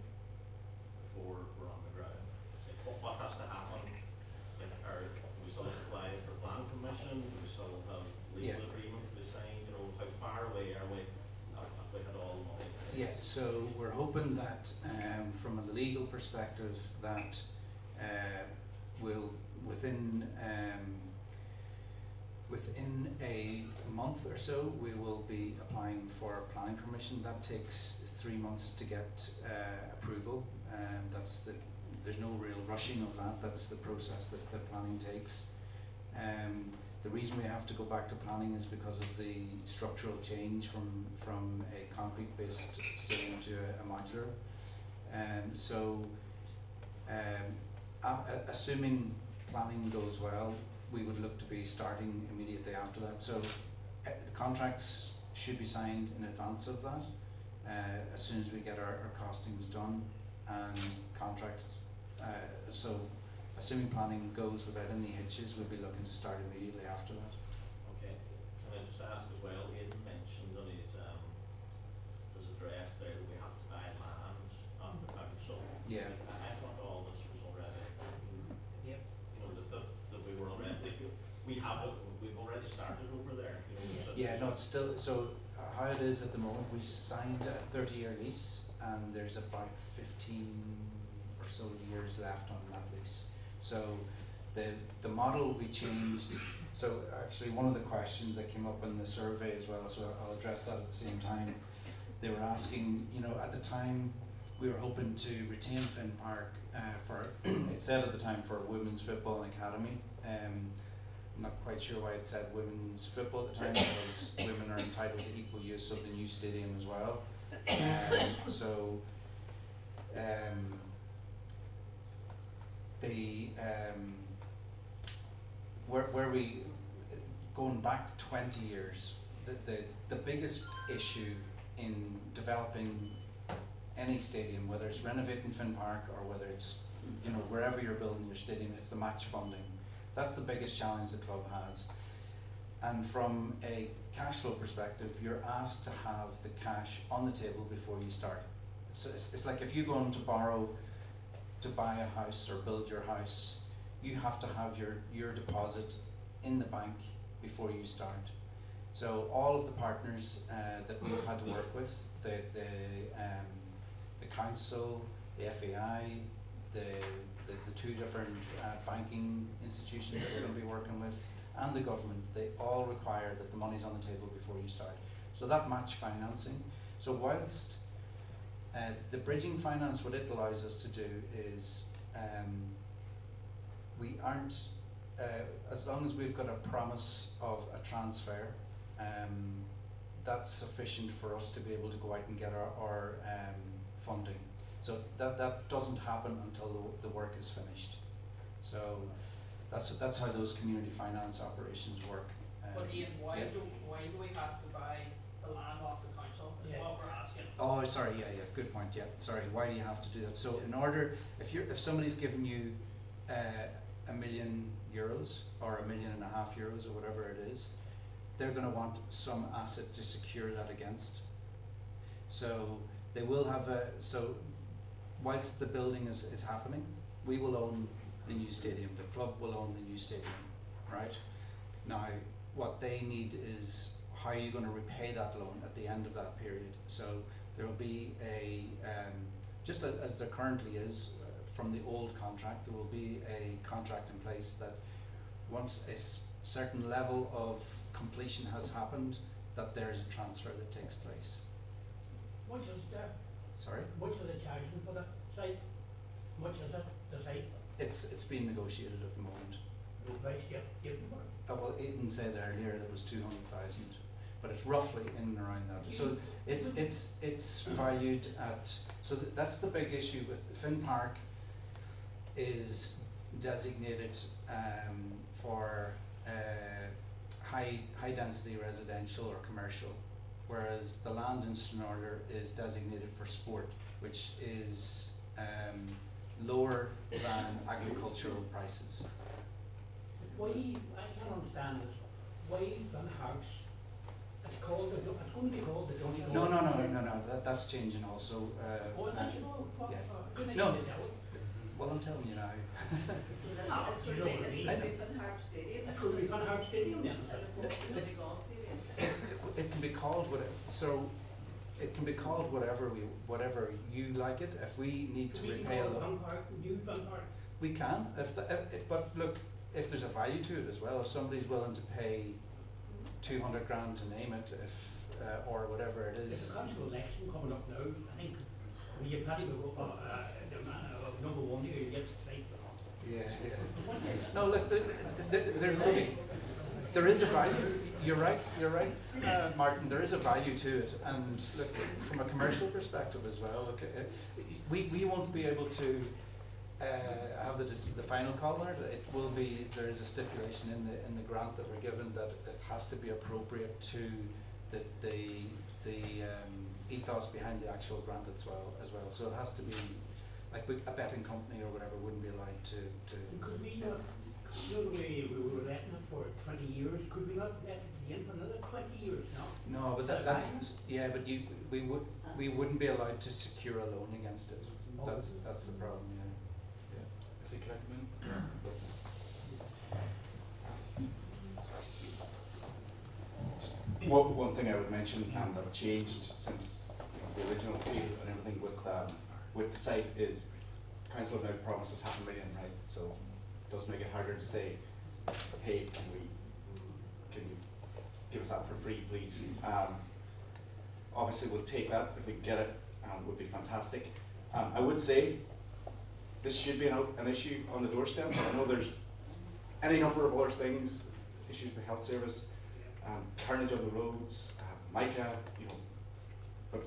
before we're on the ground? Like, what has to happen? Like, do we still apply for plan permission? Do we still have legal agreements to sign? You know, how far away are we if we had all the money? Yeah, so we're hoping that from a legal perspective that we'll within a month or so we will be applying for planning permission. That takes 3 months to get approval. There's no real rushing of that. That's the process that planning takes. The reason we have to go back to planning is because of the structural change from a concrete-based stadium to a modular. Assuming planning goes well, we would look to be starting immediately after that. So the contracts should be signed in advance of that, as soon as we get our costings done and contracts. So assuming planning goes without any hitches, we'll be looking to start immediately after that. Okay. Can I just ask as well, Aidan mentioned on his address there that we have to buy land off the council. Yeah. I thought all this was already, Yep. you know, that we were already, we've already started over there. You know, Yeah, no, it's still, so how it is at the moment, we signed a 30-year lease and there's about 15 or so years left on that lease. So the model we changed, so actually one of the questions that came up in the survey as well, so I'll address that at the same time. They were asking, you know, at the time we were hoping to retain Finn Park for, it said at the time, for a women's football and academy. I'm not quite sure why it said women's football at the time, because women are entitled to equal use of the new stadium as well. So where we, going back 20 years, the biggest issue in developing any stadium, whether it's renovating Finn Park or whether it's, you know, wherever you're building your stadium, it's the match funding. That's the biggest challenge the club has. And from a cash flow perspective, you're asked to have the cash on the table before you start. So it's like if you're going to borrow to buy a house or build your house, you have to have your deposit in the bank before you start. So all of the partners that we've had to work with, the council, the FAI, the two different banking institutions that we're going to be working with, and the government, they all require that the money's on the table before you start. So that match financing. So whilst the bridging finance, what it allows us to do is we aren't, as long as we've got a promise of a transfer, that's sufficient for us to be able to go out and get our funding. So that doesn't happen until the work is finished. So that's how those community finance operations work. But Ian, why yeah. do we have to buy the land off the council, is what we're asking. Oh, sorry, yeah, good point, yeah. Sorry, why do you have to do that? So in order, if somebody's giving you €1 million or €1.5 million or whatever it is, they're gonna want some asset to secure that against. So they will have so whilst the building is happening, we will own the new stadium, the club will own the new stadium, right? Now, what they need is how are you going to repay that loan at the end of that period. So there will be a, just as there currently is from the old contract, there will be a contract in place that once a certain level of completion has happened, that there is a transfer that takes place. What is that? Sorry? What are they charging for that site? What is it, the site? It's being negotiated at the moment. No price yet given for it? Well, Aidan said earlier that it was 200,000, but it's roughly in and around that. So it's valued at, so that's the big issue with Finn Park, is designated for high density residential or commercial, whereas the land in Stranraer is designated for sport, which is lower than agricultural prices. Why, I can't understand this, why Finn Harps, it's going to be called the Donegal. No, that's changing also. Oh, is that you know, what, yeah. couldn't No. they tell it? Well, I'm telling you now. It's going to be Finn Harps Stadium. It's going to be Finn Harps Stadium then. As opposed to Donegal Stadium. It can be called it can be called whatever you like it. If we need to repay a loan, Finn Park, new Finn Park. we can. But look, if there's a value to it as well, if somebody's willing to pay 200 grand to name it, or whatever it There's is. a council election coming up now, I think, when you're probably number one here, you get the site. Yeah. No, look, there is a value. You're right, Martin. There is a value to it, and look, from a commercial perspective as well. Look, we won't be able to have the final call on it. It will be, there is a stipulation in the grant that we're given that it has to be appropriate to the ethos behind the actual grant as well. So it has to be like a betting company or whatever wouldn't be allowed to. Could we not, you know the way we were letting it for 20 years, could we not let it again for another 20 years now? No, but yeah, but we wouldn't be allowed to secure a loan against it. That's the problem. Yeah. Is it correct, man? One thing I would mention that changed since the original field and everything with the site is council now promises $500,000, right? So it does make it harder to say, hey, can you give us that for free, please? Obviously we'll take that if we can get it, would be fantastic. I would say this should be an issue on the doorstep. I know there's any number of other things, issues with health service, carnage on the roads, MICA, but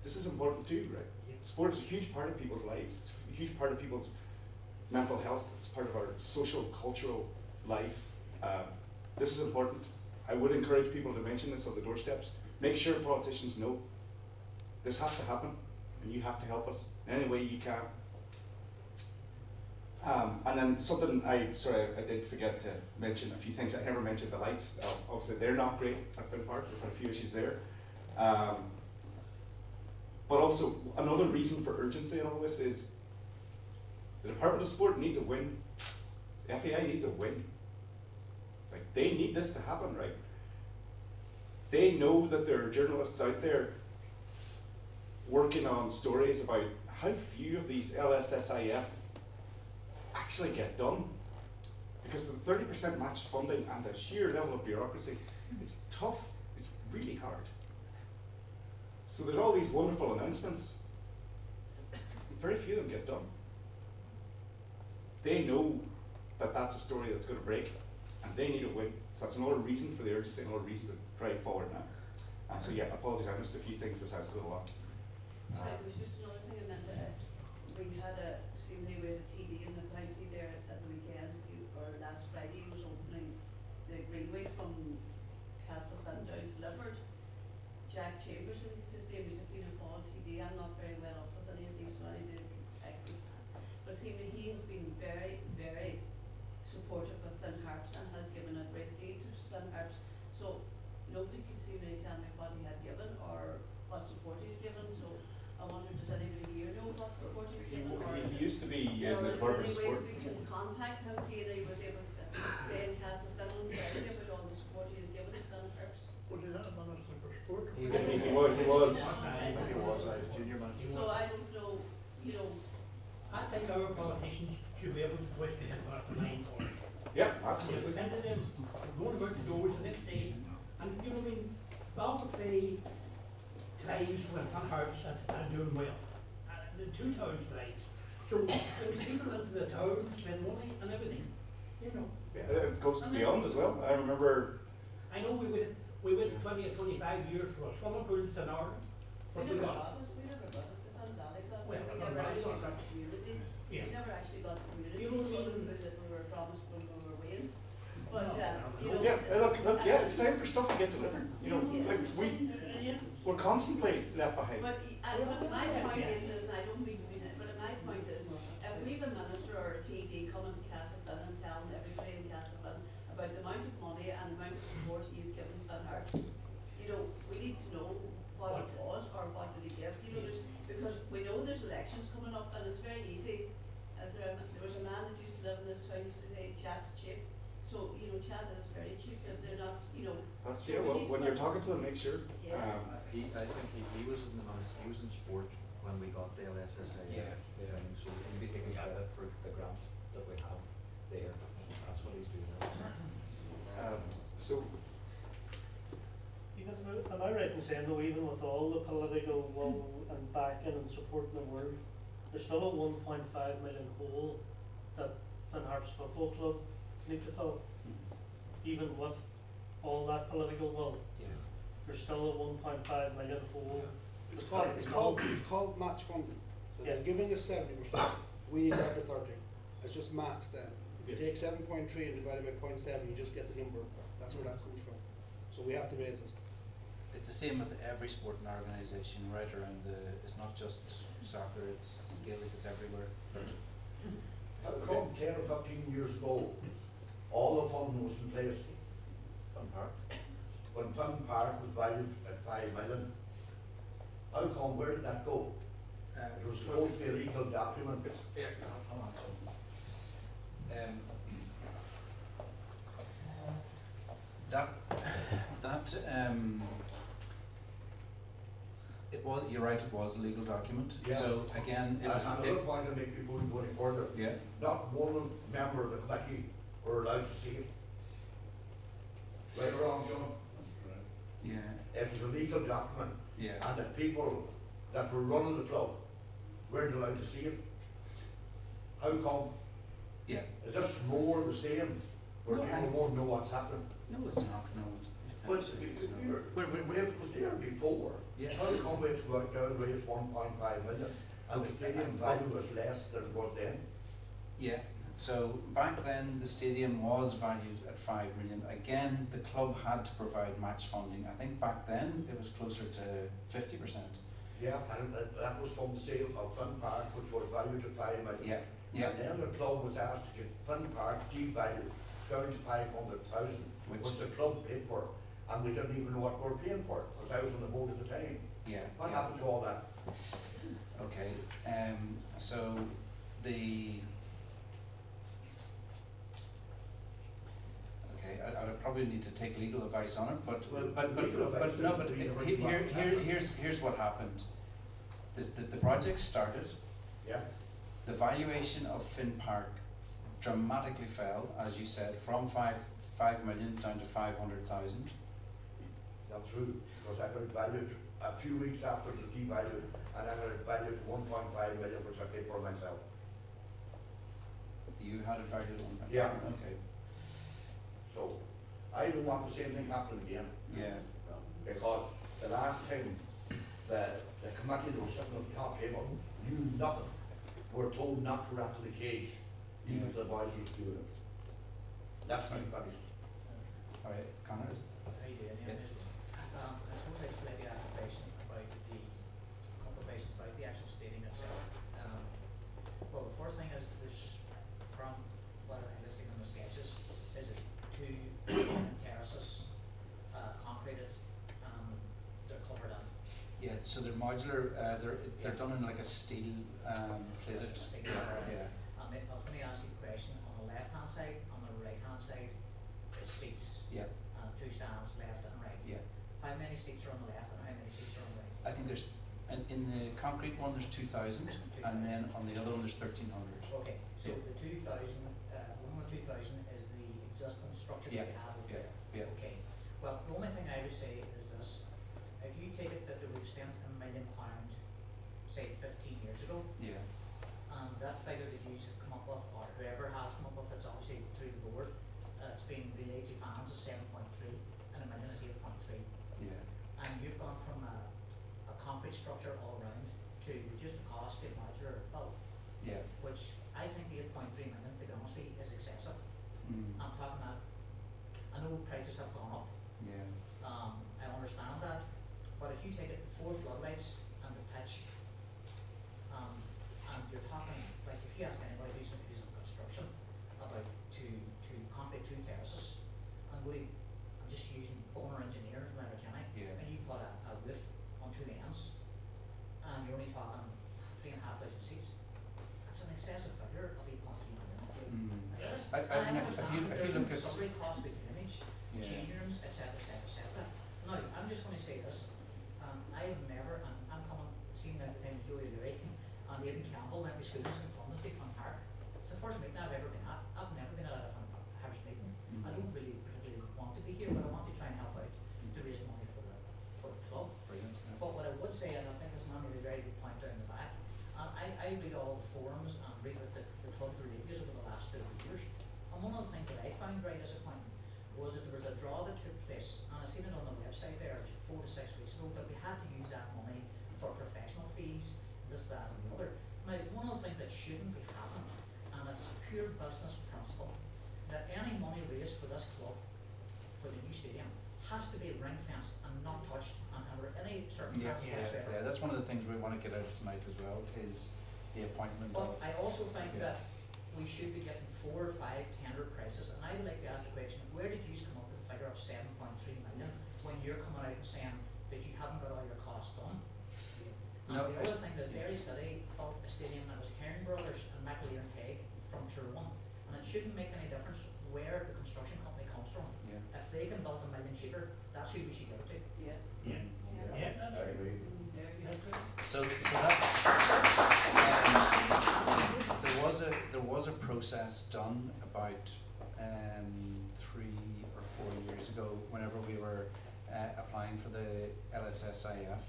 this is important too, right? Sport is a huge part of people's lives. It's a huge part of people's mental health. It's part of our social, cultural life. This is important. I would encourage people to mention this on the doorsteps. Make sure politicians know this has to happen, and you have to help us in any way you can. And then something I did forget to mention a few things. I never mentioned the lights. Obviously, they're not great at Finn Park. We've had a few issues there. But also, another reason for urgency in all this is the Department of Sport needs a win. The FAI needs a win. Like, they need this to happen, right? They know that there are journalists out there working on stories about how few of these LSSIF actually get done. Because of the 30% matched funding and the sheer level of bureaucracy, it's tough, it's really hard. So there's all these wonderful announcements, very few of them get done. They know that that's a story that's going to break, and they need a win. So that's another reason for the urgency, another reason to drive forward now. So yeah, apologies, I missed a few things. This has gone a lot. Sorry, it was just another thing I meant to add. We had seemingly we had a TD in the county there at the weekend, or last Friday, he was opening the Greenway from Castlefin down to Lifford. Jack Chambers, I think his name, was a Fianna Fáil TD. I'm not very well up with any of these, so I did but seemingly he has been very, very supportive of Finn Harps and has given a great deal to Finn Harps. So nobody could seemingly tell me what he had given or what support he's given. So I wonder, does anybody here know what support he's given? Or He used to be in the is there Department any of way Sport. we can contact him, see that he was able to say in Castlefin about all the support he has given to Finn Harps? Was he not a minister for sport? He was. I think he was, I was junior manager. So I don't know, I think our politicians should be able to push the hit part of the line for it. Yeah, Yeah, absolutely. we tend to them, going about the doors the next day, and you know what I mean, Balfour thrives when Finn Harps are doing well. The two towns thrive. So there was people into the town, spend money and everything, Yeah, it goes beyond as well. I remember. I know we waited 20 or 25 years for swimming pools in Ireland, but we got it. We never got it, the Fun Valley got it, Well, we Fun never Valley actually got got the community. Yeah. We never actually got the community, You know what I swimming mean? pool that we were promised when we were Wales. But, Yeah, look, yeah, it's time for stuff to get delivered. Like we're constantly left behind. But my point is, and I don't mean to be, but my point is, if we have a minister or a TD coming to Castlefin and telling everybody in Castlefin about the amount of money and the amount of support he's given Finn Harps, we need to know what it was or what did he give, because we know there's elections coming up and it's very easy. There was a man that used to live in this town, used to say chat's cheap. So, chat is very cheap if they're not, That's well. When you're talking to them, make sure. Yeah. I think he was in he was in sport when we got the LSSA thing, so we can be taking credit for the grant that we have there. That's what he's doing now. So Am I right in saying though, even with all the political will and backing and support in the world, there's still a 1.5 million hole that Finn Harps Football Club need to fill? Even with all that political will, there's still a 1.5 million hole. It's called match funding. So Yeah. they're giving us 70%. We need after 30. It's just maths then. If you take 7.3 and divide it by 0.7, you just get the number. That's where that comes from. So we have to raise it. It's the same with every sporting organisation right around it's not just soccer, it's Gaelic, it's everywhere. How come 10 or 15 years ago, all the funding was in place? Fun Park. When Fun Park was valued at 5 million, how come, where did that go? It was supposed to be a legal document. It was, you're right, it was a legal document. Yeah. So again, it was. Another point I make before we go any further. Yeah. Not one member of the committee were allowed to see it. Right or wrong, John? Yeah. It was a legal document. Yeah. And the people that were running the club weren't allowed to see it. How come? Yeah. Is this more the same, where No, people won't know what's happening? No, it's not, no. But We're- it was there before. Yeah. How come it's worked out, raised 1.5 million, and the stadium value was less than it was then? Yeah, so back then the stadium was valued at 5 million. Again, the club had to provide match funding. I think back then it was closer to 50%. Yeah, and that was from the sale of Finn Park, which was valued at 5 million. Yeah, yeah. And then the club was asked to get Finn Park devalued down to 500,000, which the club paid for, and we didn't even know what we were paying for it, because I was on the board at the time. Yeah. What yeah. happened to all that? Okay, so the I'd probably need to take legal advice on it, but Legal advice no, is but to be the here's what happened. The project started. Yeah, The valuation of Finn Park dramatically fell, as you said, from 5 million down to 500,000. that's true, because I got it valued a few weeks after it was devalued, and I got it valued 1.5 million, which I paid for myself. You had it valued on. Yeah. Okay. So, I don't want the same thing happening again, Yeah. because the last time the committee that was sitting at the top table knew nothing, were told not to rattle the cage, leave it to the boys who's doing it. That's me finished. All right, Connor. How you doing? Yeah. I suppose I just like to ask a question about the couple of questions about the actual stadium itself. Well, the first thing is there's, from what I've seen on the sketches, is there's two terraces, concreted, they're covered up. Yeah, so they're modular. They're done in like a steel plated. Yeah. And then I was going to ask you a question on the left hand side, on the right hand side is seats. Yeah. Two stands, left and right. Yeah. How many seats are on the left and how many seats are on the right? I think there's in the concrete one there's 2,000, and then on the other one there's 1,300. Okay, so the 2,000, one of the 2,000 is the existing structure that Yeah, we have over yeah, there. yeah. Okay, well, the only thing I would say is this, if you take it that we've spent £1 million, say 15 years ago, Yeah. and that figure that you have come up with, or whoever has come up with, it's obviously through the board, it's been relayed to fans as 7.3, and £1 million is 8.3. Yeah. And you've gone from a concrete structure all around to reduce the cost to modular build, Yeah. which I think the 8.3 million, to be honest with you, is excessive. Mm. I'm talking about, I know prices have gone up, Yeah. I understand that, but if you take it, the 4 floodlights and the pitch, and you're talking, like if you ask anybody who's in construction about to concrete 2 terraces, and I'm just using owner engineers, whether can I, Yeah. and you put a roof on 2 ends, and you're only talking 3,500 seats, that's an excessive figure of 8.3 million. Mm. It is. I And mean, if you understand look at there's sundry costs with image, Yeah. change rooms, et cetera, et cetera, et cetera. Now, I'm just gonna say this, I have never, and I'm coming, seeing that the time Joey Leary and Aidan Campbell went to schools in Columbus, Fun Park. It's the first meeting I've ever been at. I've never been at a Harps meeting. I don't really particularly want to be here, but I want to try and help out to raise money for the club. Brilliant. Yeah. But what I would say, and I think this man made a very good point down the back, I read all the forums and read what the club's reviews over the last 30 years. And one of the things that I found very disappointing was that there was a draw that took place, and I seen it on the website there 4 to 6 weeks ago, that we had to use that money for professional fees, this, that, and the other. Now, one of the things that shouldn't be happening, and it's a pure business principle, that any money raised for this club, for the new stadium, has to be ring fenced and not touched under any circumstances whatsoever. Yeah, that's one of the things we want to get out tonight as well, is the appointment But of. I also think Yeah. that we should be getting 4 or 5 tender prices, and I would like to ask the question, where did you come up with the figure of 7.3 million when you're coming out and saying that you haven't got all your costs done? No, And the other thing is Derry City built a stadium that was Hearn Brothers and McAleer and Craig from Tyrone, and it shouldn't make any difference where the construction company comes from. Yeah. If they can build $1 million cheaper, that's who we should go to. Yeah. Yeah. I agree. So that there was a process done about 3 or 4 years ago, whenever we were applying for the LSSIF.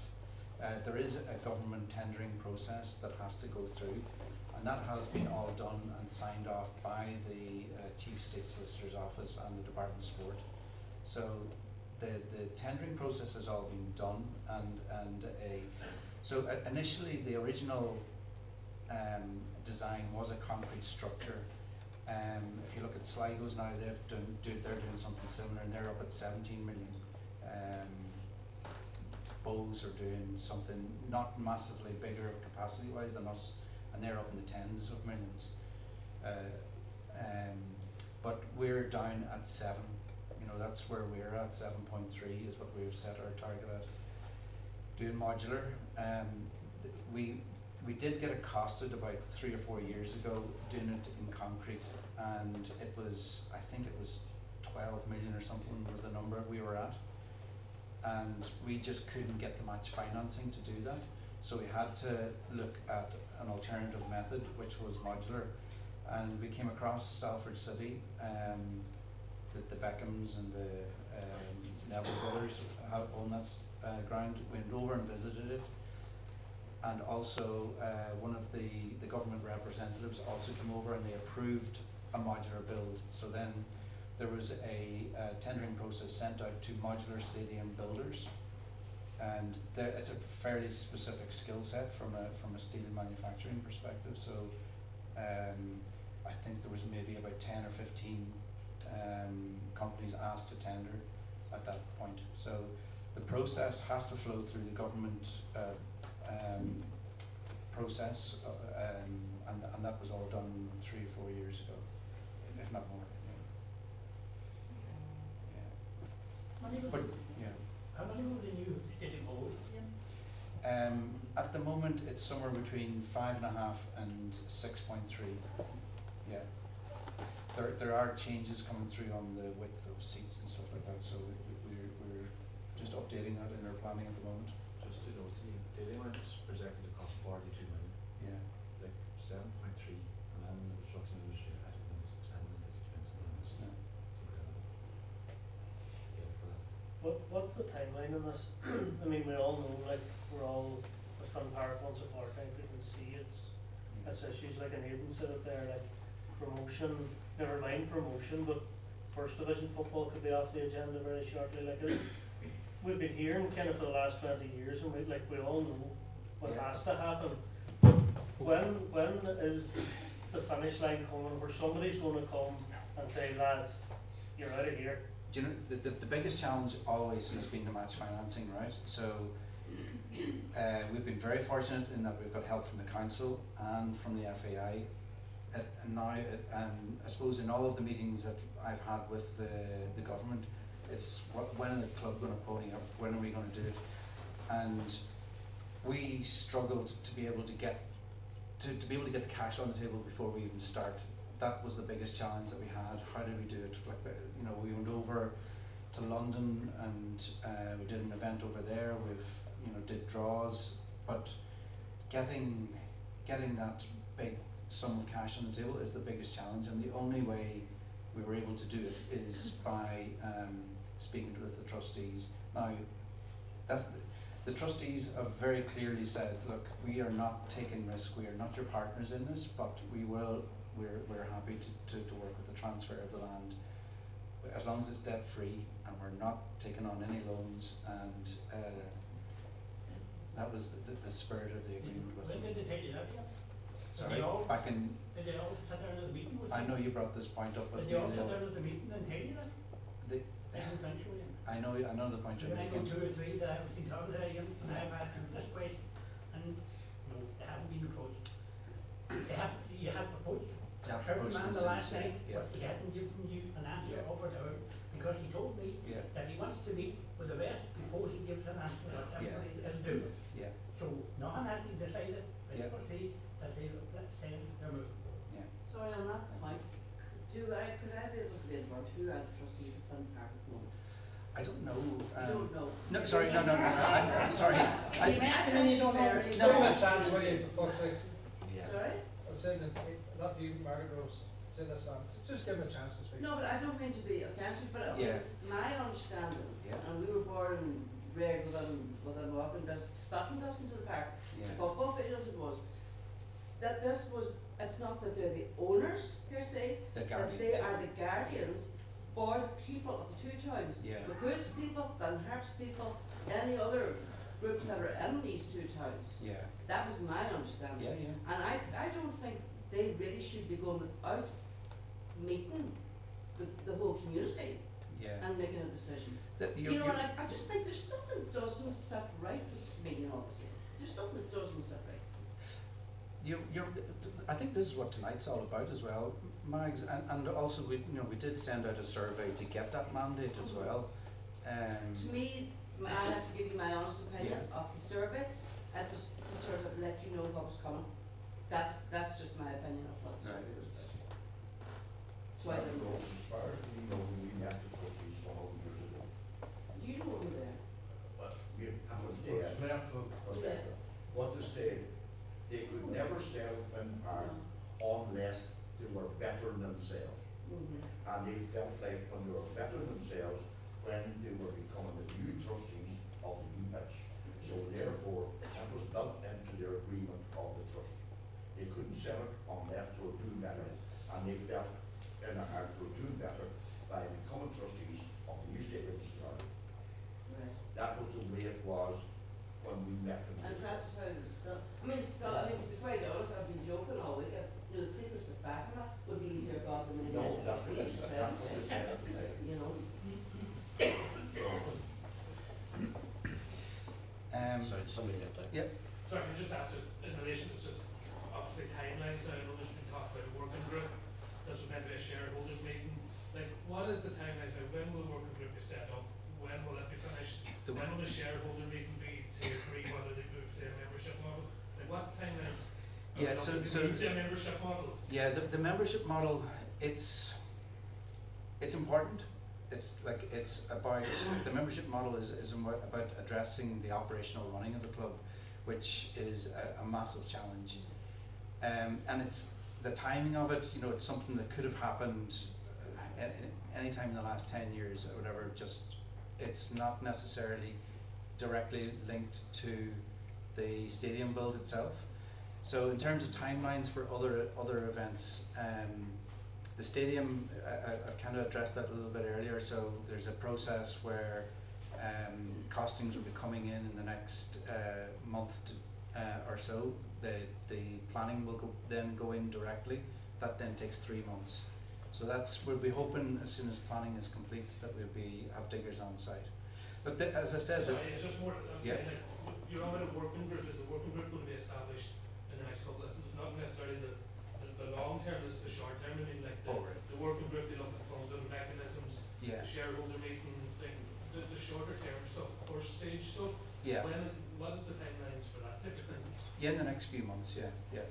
There is a government tendering process that has to go through, and that has been all done and signed off by the Chief State Solicitor's Office and the Department of Sport. So the tendering process has all been done, so initially the original design was a concrete structure. If you look at Sligo's now, they're doing something similar, and they're up at 17 million. Bowes are doing something not massively bigger capacity-wise than us, and they're up in the tens of millions. But we're down at 7. You know, that's where we're at. 7.3 is what we've set our target at. Doing modular, we did get accosted about 3 or 4 years ago doing it in concrete, and it was, I think it was 12 million or something was the number we were at, and we just couldn't get the match financing to do that, so we had to look at an alternative method, which was modular, and we came across Salford City, the Beckhams and the Neville brothers own that ground. We went over and visited it, and also one of the government representatives also came over and they approved a modular build. So then there was a tendering process sent out to modular stadium builders, and it's a fairly specific skill set from a steel manufacturing perspective. So I think there was maybe about 10 or 15 companies asked to tender at that point. So the process has to flow through the government process, and that was all done 3 or 4 years ago, if not more. But yeah. How many would you did it hold again? At the moment, it's somewhere between 5.5 and 6.3. Yeah. There are changes coming through on the width of seats and stuff like that, so we're just updating that in our planning at the moment. Just to note, the amounts projected to cost 42 million. Yeah. Like 7.3, and then the construction industry, I think it's expensive, and it's incredible. Yeah, for that. What's the timeline on this? I mean, we all know, like, we're all with Fun Park once a fortnight, we can see it's issues like an Aidan said it there, like promotion, never mind promotion, but first division football could be off the agenda very shortly. Like we've been hearing kind of for the last 20 years, and we all know what has to happen. When is the finish line coming where somebody's going to come and say, lads, you're out of here? Do you know, the biggest challenge always has been the match financing, right? So we've been very fortunate in that we've got help from the council and from the FAI. And now, I suppose in all of the meetings that I've had with the government, it's when are the club going to pony up? When are we going to do it? And we struggled to be able to get the cash on the table before we even start. That was the biggest challenge that we had. How did we do it? Like, you know, we went over to London and we did an event over there. Did draws, but getting that big sum of cash on the table is the biggest challenge, and the only way we were able to do it is by speaking with the trustees. Now, the trustees have very clearly said, look, we are not taking risk, we are not your partners in this, but we're happy to work with the transfer of the land as long as it's debt free and we're not taking on any loans, and that was the spirit of the agreement with them. When did they tell you that yet? Sorry, back in. Did they all sit down at the meeting with you? I know you brought this point up with Did me. they all sit down at the meeting and tell you that? They, I don't think so, yeah. I know the point you're I know making. 2 or 3 that I've been talking to Ian, and I've asked them this way, and no, they haven't been approached. You have approached a certain man the last night, but he hadn't given you an answer up or down, because he told me that he wants to meet with the rest before he gives an answer what everybody is doing. Yeah. So nothing has been decided by the Yeah. trustees that they will stand their move. Yeah. Sorry, on that point, could I be able to be involved? Who are the trustees of Fun Park at the moment? I don't know. You don't know? No, sorry, no. I'm sorry. You mentioned and you don't know. Very- No. Give a chance for you, for fuck's sake. Sorry? I'm saying that, not you, Margaret Rose, say this one, just give him a chance to speak. No, but I don't mean to be offensive, but Yeah. my understanding, Yeah. and we were born and reared within walking spitting distance of the park. Yeah. The football field as it was. That this was, it's not that they're the owners per se, The that guardians. they are the guardians for the people of the two towns. Yeah. The Goods people, the Harps people, any other groups that are in these two towns. Yeah, That was my understanding. yeah, yeah. And I don't think they really should be going out meeting the whole community Yeah. and making a decision. That You know, and I just think there's something that doesn't sit right with me and all this. There's something that doesn't sit right. I think this is what tonight's all about as well, Mags, and also we did send out a survey to get that mandate as well. To me, I have to give you my honest opinion of the survey. It was to sort of let you know what was coming. That's just my opinion of what the survey was about. So I don't know. As far as we know, we met the trustees a whole years ago. You know over there. But we haven't there. What they said, they could never sell Finn Park unless they were better than themselves. Mm-hmm. And they felt like when they were better than themselves, when they were becoming the new trustees of the new pitch. So therefore, that was built into their agreement of the trust. They couldn't sell it unless they were doing better. And they felt in a heart they were doing better by becoming trustees of the new stadium started. Right. That was the way it was when we met them. And that's how it's still, I mean, to be quite honest, I've been joking all week. The secrets of Fatima would be easier got than the No, that's what they said, that's what they said. You know. Sorry, somebody got there. Yeah. Sorry, can I just ask, just in relation to just obviously timelines, now I know there's been talk about a working group, this was meant to be a shareholders meeting, like, what is the timelines now, when will the working group be set up, when will it be finished, when will the shareholder meeting be to agree whether they move to a membership model, like what timelines? Yeah, so Move to a membership model? yeah, the membership model, it's important. It's about the membership model is about addressing the operational running of the club, which is a massive challenge. And it's the timing of it. It's something that could have happened any time in the last 10 years or whatever. Just it's not necessarily directly linked to the stadium build itself. So in terms of timelines for other events. The stadium, I've kind of addressed that a little bit earlier, so there's a process where costings will be coming in the next month or so. The planning will then go in directly. That then takes 3 months. So we'll be hoping as soon as planning is complete that we'll have diggers on site. But as I said, Sorry, it's just more, I'm saying, like, you're on a working group, is the working group going to be established in the next couple of, not necessarily the long term, this is the short term, I mean, like the working group, they look at funding mechanisms, yeah, the shareholder meeting, like the shorter term stuff, first stage stuff. yeah, What is the timelines for that type of thing? yeah, in the next few months, yeah. Okay,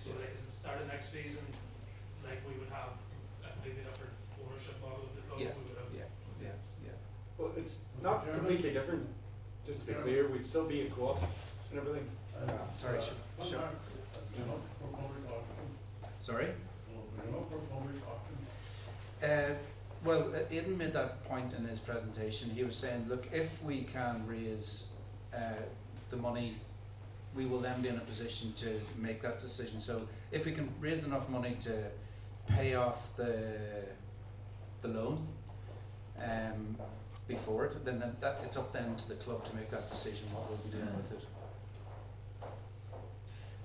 so like, is it start of next season, like we would have a completely different ownership model of the club, Yeah. we would have. Yeah. Well, it's not completely different. Just to be clear, we'd still be a co-op and everything. Sorry, sure. Sorry? Well, Aidan made that point in his presentation. He was saying, look, if we can raise the money, we will then be in a position to make that decision. So if we can raise enough money to pay off the loan before it, then that it's up then to the club to make that decision what we'll be doing with it.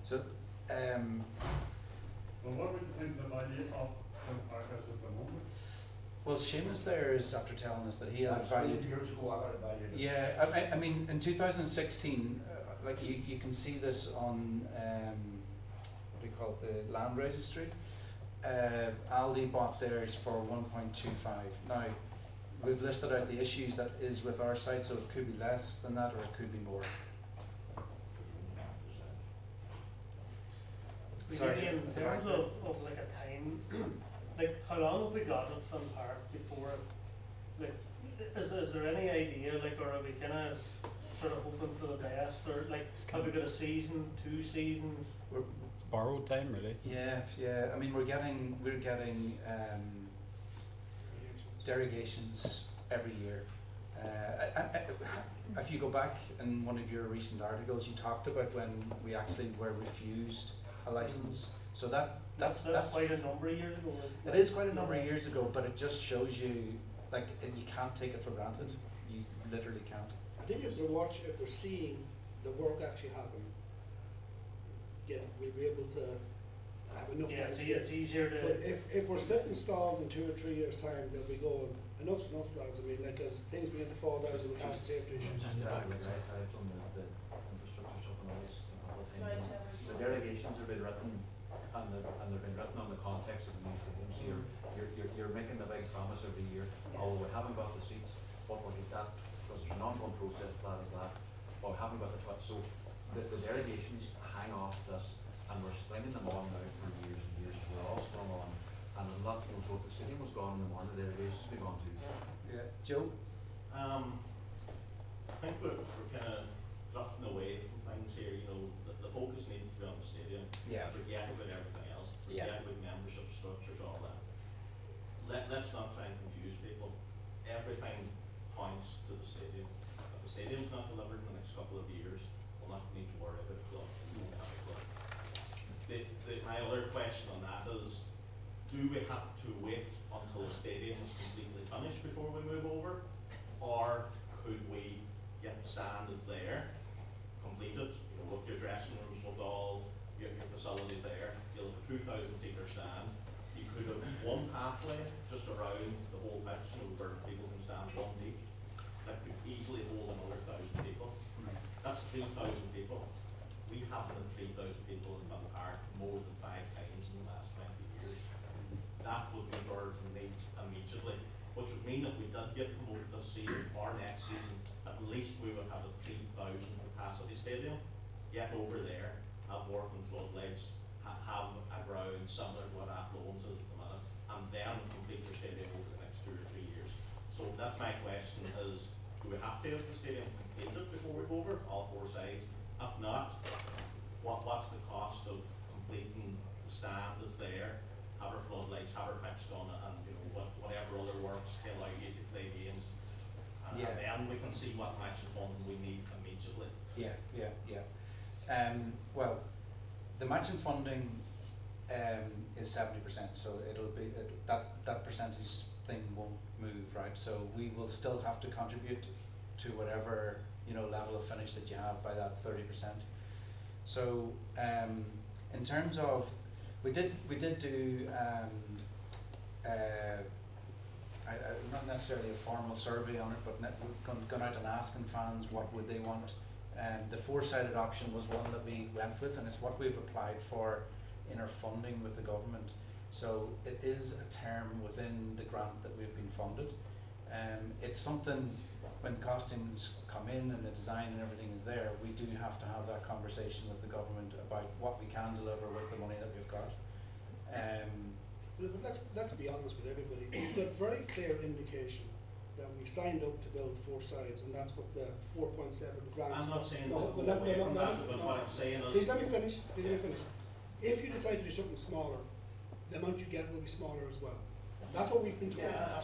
So, well, what would you think the value of the park is at the moment? well, Seamus there is after telling us that he had valued. Years ago, I got it valued. Yeah, I mean, in 2016, like you can see this on what do you call it, the land registry. Aldi bought theirs for 1.25. Now, we've listed out the issues that is with our site, so it could be less than that or it could be more. Sorry, In terms of like a time, like how long have we got at Finn Park before, like, is there any idea, like, or are we kind of sort of hoping for the best, or like, have we got a season, 2 seasons? It's borrowed time, really. Yeah. I mean, we're getting derogations every year. If you go back in one of your recent articles, you talked about when we actually were refused a license. So that's quite a number of years ago. it is quite a number of years ago, but it just shows you, like, you can't take it for granted. You literally can't. I think if they're seeing the work actually happen, we'll be able to have enough. Yeah, guys it's easier to. But if we're sitting stalled in 2 or 3 years' time, they'll be going, enough's enough, lads. I mean, like, as things begin to fall down and health and safety issues. Just to add, like, I've done the infrastructure stuff and all this just a couple of times. The delegations have been written, and they've been written on the context of the new stadium. So you're making the big promise every year, although we haven't got the seats, but we'll get that, because there's an ongoing process, blah, blah, blah. But we haven't got the twit, so the delegations hang off this, and we're stringing them on now for years and years. We're all strung on, and a lot, you know, so if the stadium was gone in the morning, the delegations would be gone too. Yeah, Joe. I think we're kind of drifting away from things here. You know, the focus needs to be on the stadium. Yeah. Forget about everything else. Forget about membership structures, all that. Let's not try and confuse people. Everything points to the stadium. If the stadium's not delivered in the next couple of years, we'll not need to worry about a club. We won't have a club. My other question on that is, do we have to wait until the stadium is completely finished before we move over? Or could we get the stand that's there, completed, you know, with your dressing rooms, with all your facilities there? You'll have a 2,000-seater stand. You could have one pathway just around the whole pitch, you know, where people can stand one deep. That could easily hold another 1,000 people. That's 3,000 people. We haven't had 3,000 people in Van Park more than 5 times in the last 20 years. That would meet our needs immediately, which would mean if we did get promoted this season or next season, at least we would have a 3,000 capacity stadium, get over there, have working floodlights, have a ground similar to what Athlone is at the minute, and then complete your stadium over the next 2 or 3 years. So that's my question is, do we have to have the stadium completed before we go over all 4 sides? If not, what's the cost of completing the stand that's there, have our floodlights, have our pitch done, and you know whatever other works to allow you to play games, and then we can see what match funding we need immediately. Yeah. Well, the matching funding is 70%, so that percentage thing won't move, right? So we will still have to contribute to whatever, you know, level of finish that you have by that 30%. So in terms of, we did do not necessarily a formal survey on it, but we've gone out and asking fans what would they want. The 4-sided option was one that we went with, and it's what we've applied for in our funding with the government. So it is a term within the grant that we've been funded. It's something, when costings come in and the design and everything is there, we do have to have that conversation with the government about what we can deliver with the money that we've got. But let's be honest with everybody. We've got very clear indication that we've signed up to build 4 sides, and that's what the 4.7 grand. I'm not saying no, that but what I'm saying is. Please let me finish. If you decide to do something smaller, the amount you get will be smaller as well. That's what we've been told. Yeah,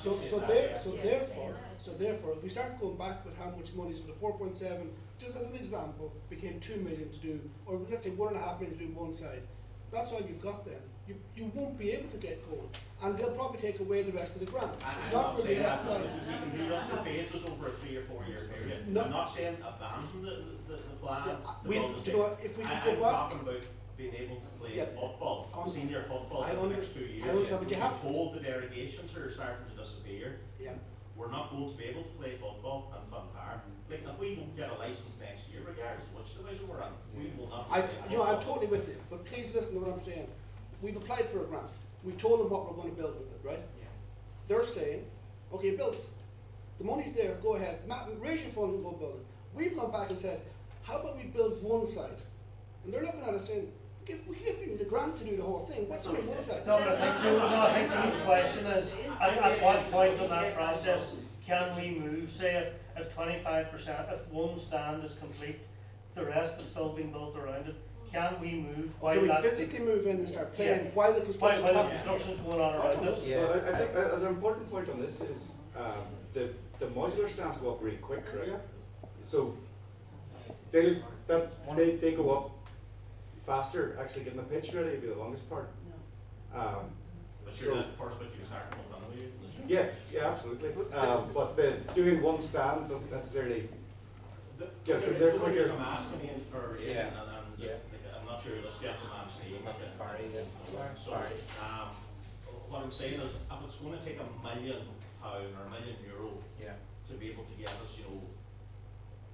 Therefore, if we start going back with how much money, so the 4.7, just as an example, became 2 million to do, or let's say 1.5 million to do one side. That's all you've got then. You won't be able to get going, and they'll probably take away the rest of the grant. It's not really left line. You can do this in phases over a 3 or 4 year period. No. I'm not saying abandon the plan. If we could I'm go back. talking about being able to play football, senior football for the next 2 years. I understand, but you have told the derogations are starting to disappear. Yeah. We're not going to be able to play football and Fun Power. Like if we don't get a license next year, regardless of which division we're in, we will not. I'm totally with you, but please listen to what I'm saying. We've applied for a grant. We've told them what we're going to build with it, right? Yeah. They're saying, okay, build it. The money's there, go ahead. Matt, raise your fund and go build it. We've gone back and said, how about we build one side? And they're looking at us saying, we're giving you the grant to do the whole thing. What's on one side? No, but I think Joe's question is, at what point in that process can we move, say if 25%, if one stand is complete, the rest is still being built around it, Can we move while Can we that, physically move in and start playing Yeah. while the while construction the happens? construction's going on around us? Yeah. Well, I think an important point on this is the modular stands go up really quick, right? So they go up faster. Actually, getting the pitch ready will be the longest part. But So- you're the first bit you start from front of you. Yeah, absolutely. But doing one stand doesn't necessarily. Yes, the they're reason quicker. I'm asking you for, Yeah. and Yeah. I'm not sure this gentleman's name, Barry, yeah. So, Barry. what I'm saying is, if it's gonna take £1 million or €1 million Yeah. to be able to get us,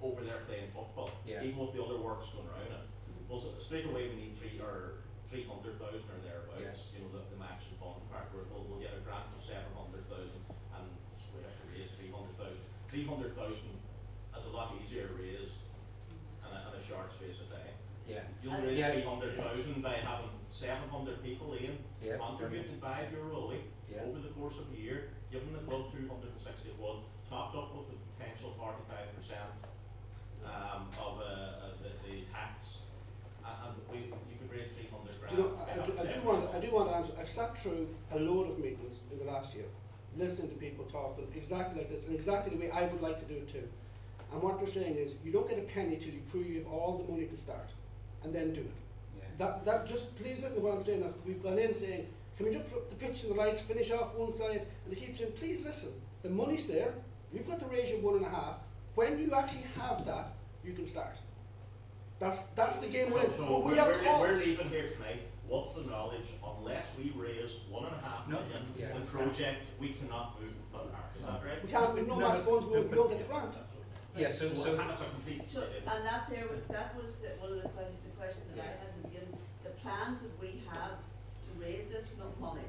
over there playing football, Yeah. even with the other works going around it, well, straight away we need 300,000 or thereabouts, the maximum funding part, where we'll get a grant of 700,000 and we have to raise 300,000. 300,000 is a lot easier to raise in a short space of time. Yeah. You'll raise Yeah. 300,000 by having 700 people in, Yeah. contributing €5 a week Yeah. over the course of a year, giving the club 261, topped up with the potential 45% of the tax, and you could raise 300 grand. Do you know, I do want to answer. I've sat through a load of meetings in the last year, listening to people talking exactly like this, and exactly the way I would like to do it too. And what they're saying is, you don't get a penny till you prove you have all the money to start, and then do it. Yeah. That just please listen to what I'm saying. That we've gone in saying, can we just put the pitch and the lights, finish off one side, and they keep saying, please listen. The money's there. You've got the ratio 1.5. When you actually have that, you can start. That's the game we're in. So we are caught. we're leaving here tonight with the knowledge, unless we raise £1.5 million Yeah. in the project, we cannot move from Harps. Is that right? We can't. We've no match funds. We don't get the grant. Yeah, so it's a complete. So, and that was one of the questions that I had at the beginning. The plans that we have to raise this money,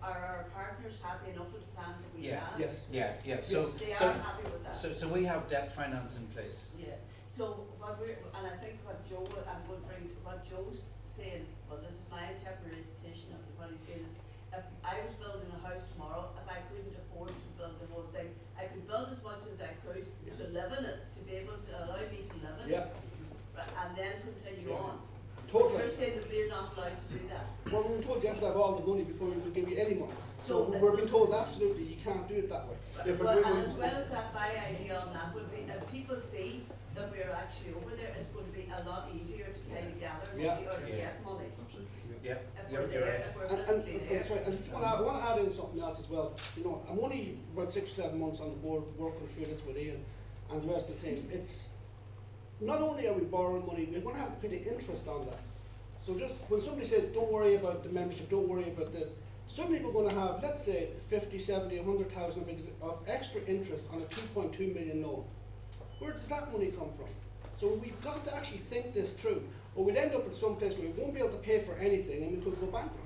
are our partners happy enough with the plans that we have? Yes. Yeah. Yes, they are happy with that. So we have debt finance in place. Yeah, so and I think what Joe, I'm going to bring, what Joe's saying, well, this is my interpretation of what he's saying is, if I was building a house tomorrow, if I couldn't afford to build the whole thing, I could build as much as I could to live in it, to be able to allow me to live in it. And then continue on. Totally. They're saying that we're not allowed to do that. Well, we were told you have to have all the money before we will give you any money. So So, we're being told absolutely you can't do it that way. Well, and as well as that, my idea on that would be, if people see that we're actually over there, it's going to be a lot easier to kind of gather money or to get money. Yeah. If we're there, if we're physically there. That's right. I want to add in something else as well. I'm only about 6 or 7 months on the board working through this with Ian and the rest of the team. It's not only are we borrowing money, we're going to have to pay the interest on that. So just when somebody says, don't worry about the membership, don't worry about this, suddenly we're going to have, let's say, 50, 70, 100,000 of extra interest on a 2.2 million loan. Where does that money come from? So we've got to actually think this through, or we'll end up in some place where we won't be able to pay for anything and we could go bankrupt.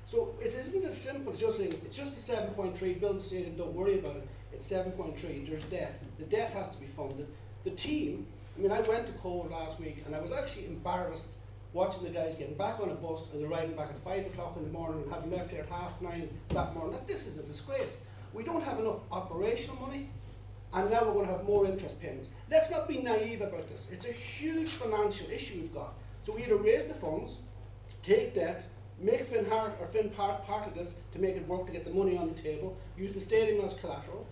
So it isn't as simple as just saying, it's just the 7.3, Bill said, don't worry about it, it's 7.3, there's debt. The debt has to be funded. The team, I went to Cole last week and I was actually embarrassed watching the guys getting back on a bus and arriving back at 5 o'clock in the morning and having left here at 9:30 that morning. This is a disgrace. We don't have enough operational money, and now we're going to have more interest payments. Let's not be naive about this. It's a huge financial issue we've got. So we either raise the funds, take debt, make Finn Park part of this to make it work, to get the money on the table, use the stadium as collateral,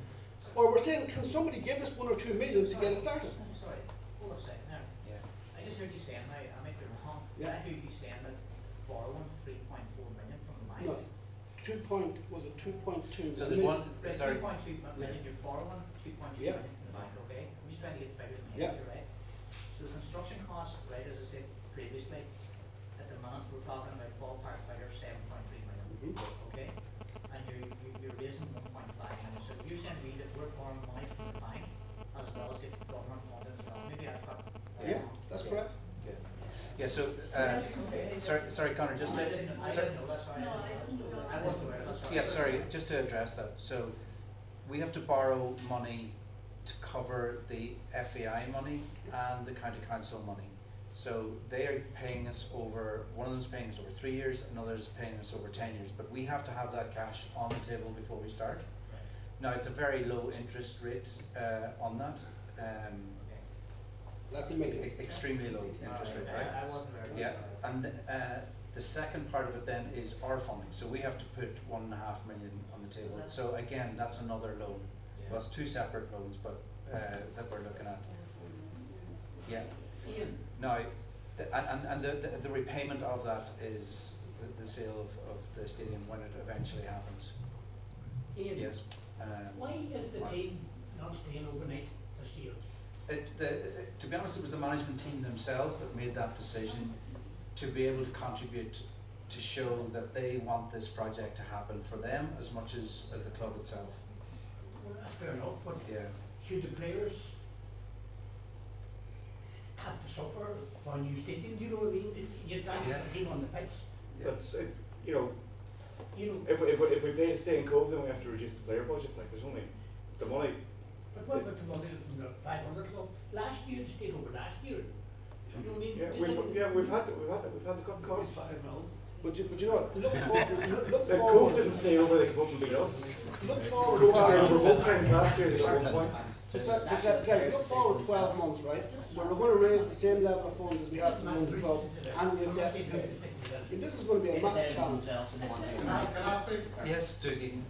or we're saying, can somebody give us 1 or 2 million to get it started? I'm sorry, hold on a second there. Yeah. I just heard you saying, I might be wrong, but I heard you saying that borrowing 3.4 million from the bank. No, 2.2 So there's one. Right, Sorry. 2.2 million, you're borrowing 2.2 Yeah. million from the bank, okay? I'm just trying to get figures in my Yeah. head, you're right? So the construction cost, right, as I said previously, at the minute, we're talking about ballpark figure 7.3 million, okay? And you're raising 1.5 million, so you're saying to me that we're borrowing money from the bank as well as get government funded as well, maybe I've got that Yeah, wrong. that's correct. Yeah. So sorry, Connor. Just to. I didn't know that, sorry. No, I didn't know that. I wasn't aware of that, sorry. Yeah, sorry, just to address that. So we have to borrow money to cover the FAI money and the county council money. So they are paying us over, one of them is paying us over 3 years, another is paying us over 10 years. But we have to have that cash on the table before we start. Now, it's a very low interest rate on that. That's a million. Extremely low interest rate, right? I wasn't aware of Yeah, that. and the second part of it then is our funding. So we have to put 1.5 million on the table. So again, that's another loan. Well, it's two separate loans, but that we're looking at. Yeah. Ian, Now, the repayment of that is the sale of the stadium when it eventually happens. Ian, Yes. why is the team not staying overnight this year? To be honest, it was the management team themselves that made that decision to be able to contribute to show that they want this project to happen for them as much as the club itself. Well, that's fair enough, but Yeah. should the players have to suffer for a new stadium? Do you know what I mean? You're trying to Yeah. get a team on the pitch. That's it. You know, You know, if we pay to stay in Cove, then we have to reduce the player budget. Like, there's only the money. but what about the money from the 500 club? Last year, they stayed over last year. You know what I mean? Yeah, we've had to cut costs. But you know what, look forward, look The Cove forward, didn't stay over; they came up and beat us. look forward. Cove stayed over both times last year. They got 1 point. So guys, look forward 12 months, right? Where we're going to raise the same level of funds as we have to run the club, and we have debt to pay. And this is going to be a massive challenge. Can I speak? Yes, Doogie.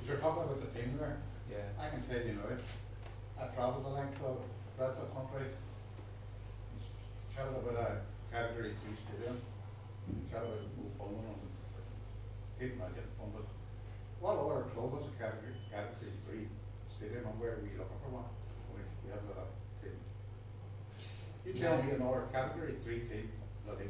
You're talking about the team there. Yeah. I can tell you now, I travelled the length of the country. Chatted about a category 3 stadium. Chatted about no funding on it. People not getting funded. What other club has a category 3 stadium, and where are we looking for one? We have a team. You tell me another category 3 team that they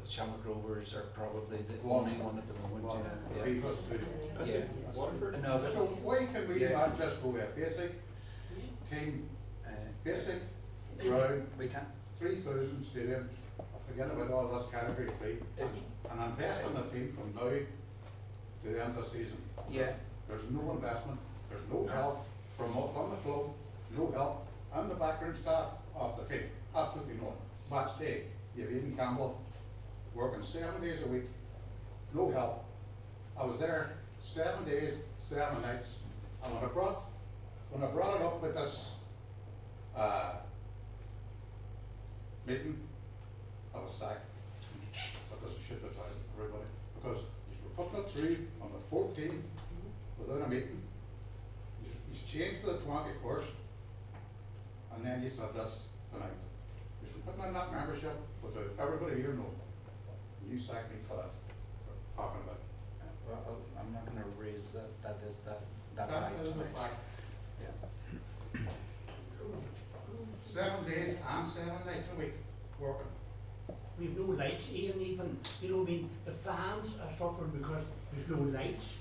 Shamrock Rovers are probably the One. only one at the moment. want Yeah. because to. Yeah. Waterford. No, So why can we Yeah. not just go with a basic team, basic ground, we can't. 3,000 stadiums, forget about all this category 3, and invest in the team from now to the end of the season? Yeah. There's no investment, there's no help from the club, no help, and the background staff of the team, absolutely no. Match day, you have Ian Campbell working 7 days a week, no help. I was there 7 days, 7 nights, and when I brought it up with this meeting, I was sacked. Because I should have told everybody, because you were putting it through on the 14th without a meeting. He's changed to the 21st, and then he said this tonight. He's putting in that membership without everybody here know. You sacked me for that, for talking about it. Well, I'm not going to raise that That night is the tonight. fact. Yeah. 7 days and 7 nights a week working. We've no lights, Ian, even, you know what I mean? The fans are suffering because there's no lights.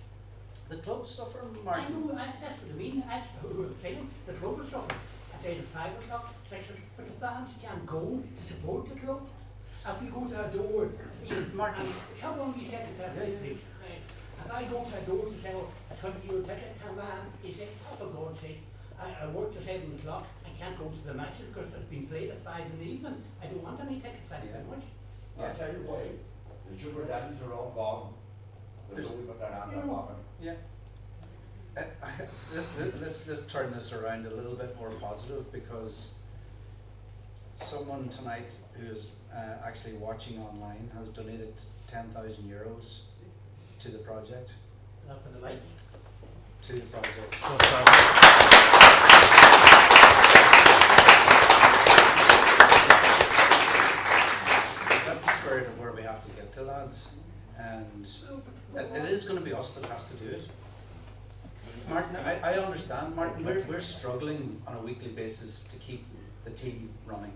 The club suffer, I Martin. know, that's what I mean, that's what I'm saying. The club is suffering. I say the 5 o'clock, 6 o'clock, but the fans can't go to support the club. If we go to a door, Martin. how long do you take to tell this, please? If I go to a door to sell a 20 euro ticket to a man, he says, oh, for God's sake, I work till 7 o'clock, I can't go to the matches because it's been played at 5 in the evening. I don't want any tickets, thanks very much. I'll tell you why, the sugar daddies are all gone. There's only put their hand in their pocket. Yeah. Let's turn this around a little bit more positive, because someone tonight who is actually watching online has donated 10,000 euros to the project. Not for the light. To the project. That's the spirit of where we have to get to, lads. And it is going to be us that has to do it. Martin, I understand, Martin, we're struggling on a weekly basis to keep the team running.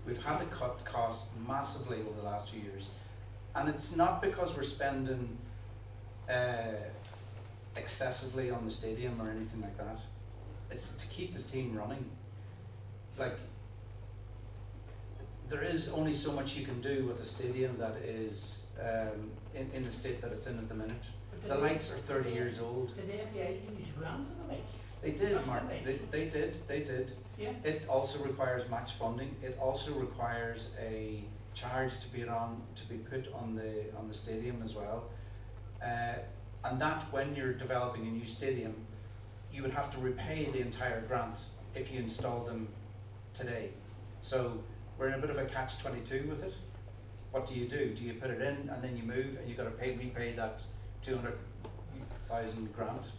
We've had to cut costs massively over the last 2 years. And it's not because we're spending excessively on the stadium or anything like that. It's to keep this team running. Like, there is only so much you can do with a stadium that is in the state that it's in at the minute. The lights are 30 years old. Did the FAI give you grant for the lights? They did, Martin. They did. Yeah. It also requires match funding. It also requires a charge to be put on the stadium as well. And that, when you're developing a new stadium, you would have to repay the entire grant if you install them today. So we're in a bit of a catch-22 with it. What do? Do you put it in and then you move and you've got to repay that 200,000 grant?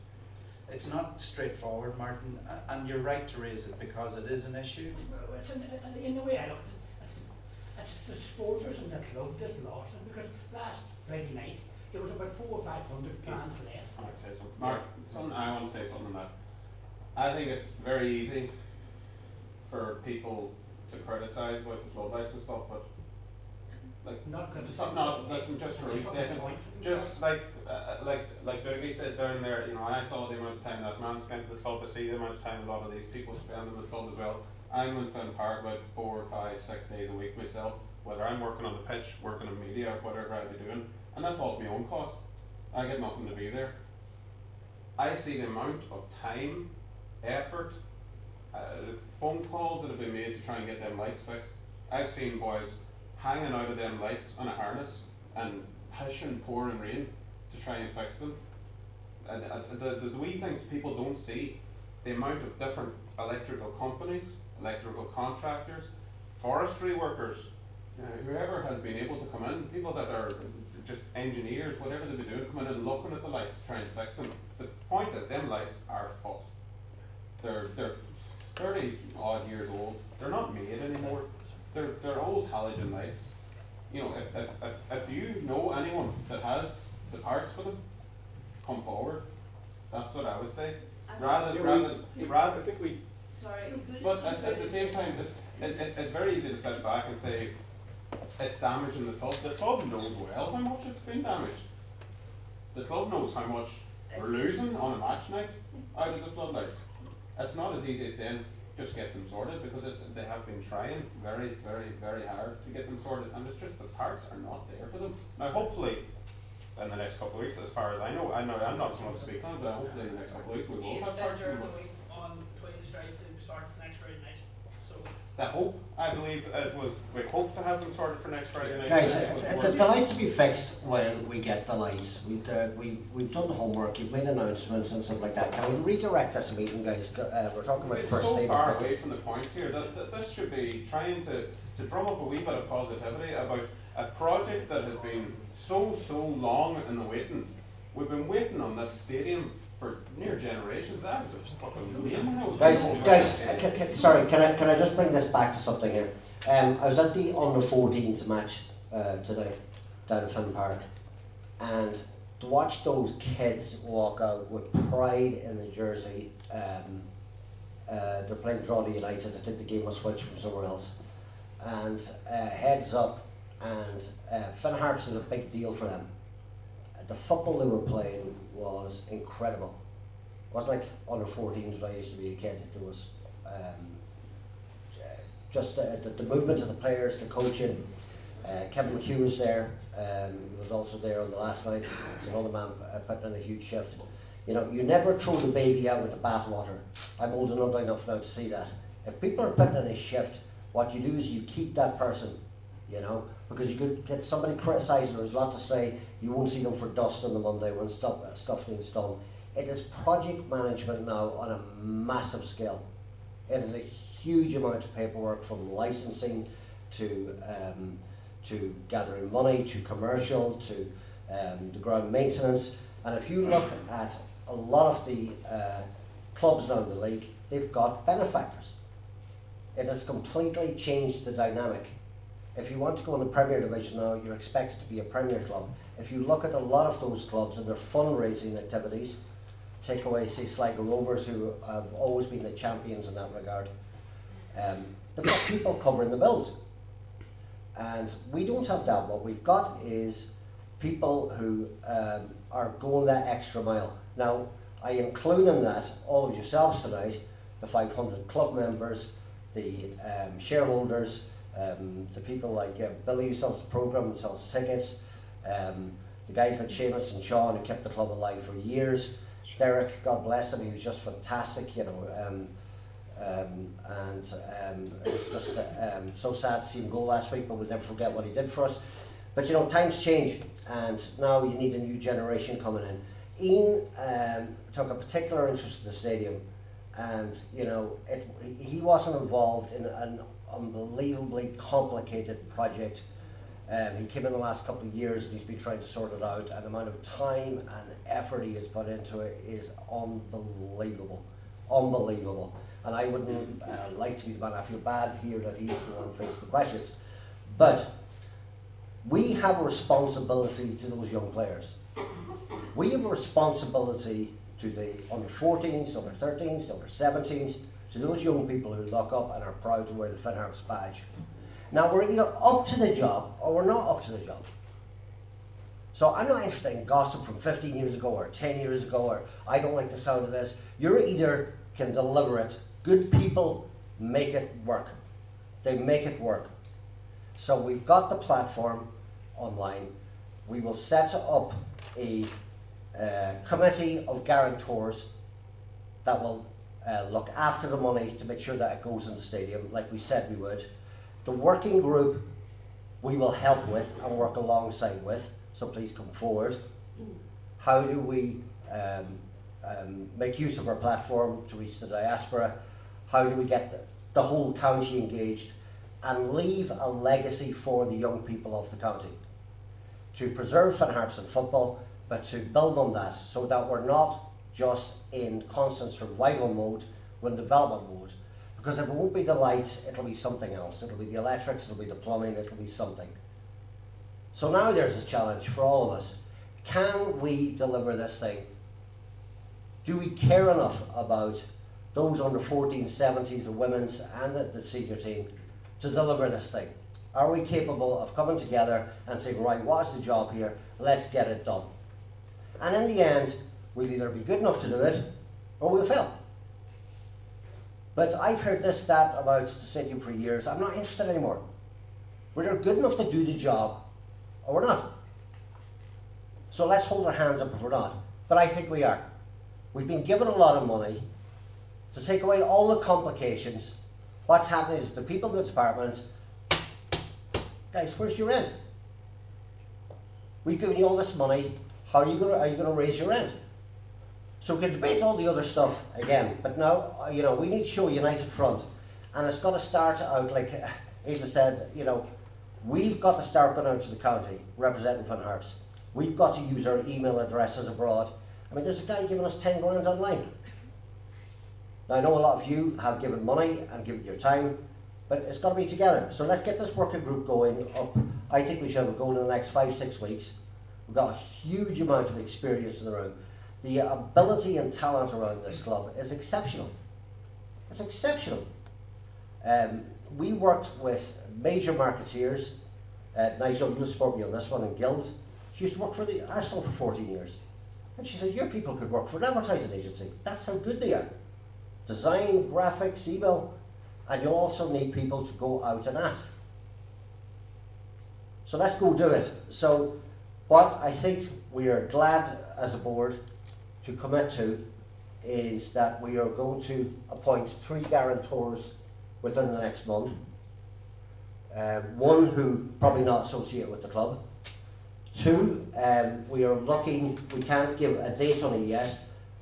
It's not straightforward, Martin, and you're right to raise it because it is an issue. Well, in the way I look at it, it's the supporters and the club that lost it, because last Friday night there was about 400 or 500 fans less. I might say something. Mark, I want to say something on that. I think it's very easy for people to criticise about the floodlights and stuff, but like, listen, just for a second, just like Dougie said down there, you know, I saw the amount of time that man spent at the club, I see the amount of time a lot of these people spend in the club as well. I'm in Finn Park about 4, 5, 6 days a week myself, whether I'm working on the pitch, working in media, whatever I be doing, and that's all at my own cost. I get nothing to be there. I see the amount of time, effort, phone calls that have been made to try and get them lights fixed. I've seen boys hanging out of them lights on a harness and pushing pouring rain to try and fix them. And the wee things people don't see, the amount of different electrical companies, electrical contractors, forestry workers, whoever has been able to come in, people that are just engineers, whatever they be doing, come in and looking at the lights, trying to fix them. The point is, them lights are fucked. They're 30 odd years old. They're not made anymore. They're old halogen lights. You know, if you know anyone that has the parts for them, come forward. That's what I would say. Rather, I think we. Sorry. But at the same time, it's very easy to sit back and say it's damaging the club. The club knows well how much it's been damaged. The club knows how much we're losing on a match night out of the floodlights. It's not as easy as saying just get them sorted, because they have been trying very, very, very hard to get them sorted, and it's just the parts are not there for them. Now, hopefully, in the next couple of weeks, as far as I know I'm not someone to speak on it, but hopefully in the next couple of weeks we will have parts. On between the strike to start for next Friday night. So The hope, I believe, it was we hope to have them sorted for next Friday night. Guys, the lights will be fixed when we get the lights. We've done the homework, you've made announcements and stuff like that. Can we redirect this meeting, guys? We're talking about it's first so aid. far away from the point here that this should be trying to drum up a wee bit of positivity about a project that has been so long in the waiting. We've been waiting on this stadium for near generations. That was just fucking lame. Guys, sorry, can I just bring this back to something here? I was at the under-14s match today down in Finn Park, and to watch those kids walk out with pride in the jersey. They're playing Drogheda United. I think the game was switched from somewhere else, and heads up. And Finn Harps is a big deal for them. The football they were playing was incredible. It wasn't like under 14s when I used to be a kid. There was just the movement of the players, the coaching. Kevin McHugh was there. He was also there on the last night. It's another man putting in a huge shift. You know, you never throw the baby out with the bathwater. I'm old enough now to see that. If people are putting in a shift, what you do is you keep that person, you know, because you could get somebody criticising, there's a lot to say, you won't see them for dust on the Monday when stuff needs done. It is project management now on a massive scale. It is a huge amount of paperwork, from licensing to gathering money, to commercial, to the ground maintenance. And if you look at a lot of the clubs now in the league, they've got benefactors. It has completely changed the dynamic. If you want to go in the Premier Division now, you're expected to be a Premier club. If you look at a lot of those clubs and their fundraising activities, take away, say, Sligo Rovers, who have always been the champions in that regard, they've got people covering the bills. And we don't have that. What we've got is people who are going that extra mile. Now, I include in that all of yourselves tonight, the 500 club members, the shareholders, the people like Billy who sells the programme and sells tickets, the guys like Seamus and Sean who kept the club alive for years, Derek, God bless him, he was just fantastic, you know, and it was just so sad to see him go last week, but we'll never forget what he did for us. But you know, times change, and now you need a new generation coming in. Ian took a particular interest in the stadium and you know, he wasn't involved in an unbelievably complicated project. He came in the last couple of years and he's been trying to sort it out, and the amount of time and effort he has put into it is unbelievable. Unbelievable. And I wouldn't like to be the man. I feel bad here that he's the one facing the questions. But we have a responsibility to those young players. We have a responsibility to the under 14s, under 13s, under 17s, to those young people who look up and are proud to wear the Finn Harps badge. Now, we're either up to the job or we're not up to the job. So I'm not interested in gossip from 15 years ago or 10 years ago, or I don't like the sound of this. You either can deliver it. Good people make it work. They make it work. So we've got the platform online. We will set up a committee of guarantors that will look after the money to make sure that it goes in the stadium, like we said we would. The working group we will help with and work alongside with, so please come forward. How do we make use of our platform to reach the diaspora? How do we get the whole county engaged and leave a legacy for the young people of the county? To preserve Finn Harps in football, but to build on that so that we're not just in constant survival mode, we're in development mode. Because if it won't be the lights, it'll be something else. It'll be the electrics, it'll be the plumbing, it'll be something. So now there's a challenge for all of us. Can we deliver this thing? Do we care enough about those under 14s, 17s, the women's and the senior team to deliver this thing? Are we capable of coming together and saying, right, what's the job here? Let's get it done. And in the end, we'll either be good enough to do it or we'll fail. But I've heard this stat about the stadium for years. I'm not interested anymore. We're either good enough to do the job or we're not. So let's hold our hands up if we're not. But I think we are. We've been given a lot of money to take away all the complications. What's happening is the people in the department, guys, where's your rent? We've given you all this money. How are you going to raise your rent? So we can debate all the other stuff again, but now, you know, we need to show a united front, and it's got to start out, like Ada said, you know, we've got to start going out to the county, representing Finn Harps. We've got to use our email addresses abroad. I mean, there's a guy giving us 10 grand online. Now, I know a lot of you have given money and given your time, but it's got to be together. So let's get this working group going up. I think we should have a goal in the next 5-6 weeks. We've got a huge amount of experience in the room. The ability and talent around this club is exceptional. It's exceptional. We worked with major marketeers. Nigel, you'll support me on this one, in Guild. She used to work for the Arsenal for 14 years. And she said, your people could work for an advertising agency. That's how good they are. Design, graphics, email. And you'll also need people to go out and ask. So let's go do it. So what I think we are glad as a board to commit to is that we are going to appoint 3 guarantors within the next month. One who probably not associated with the club. 2, we are looking, we can't give a date on it yet,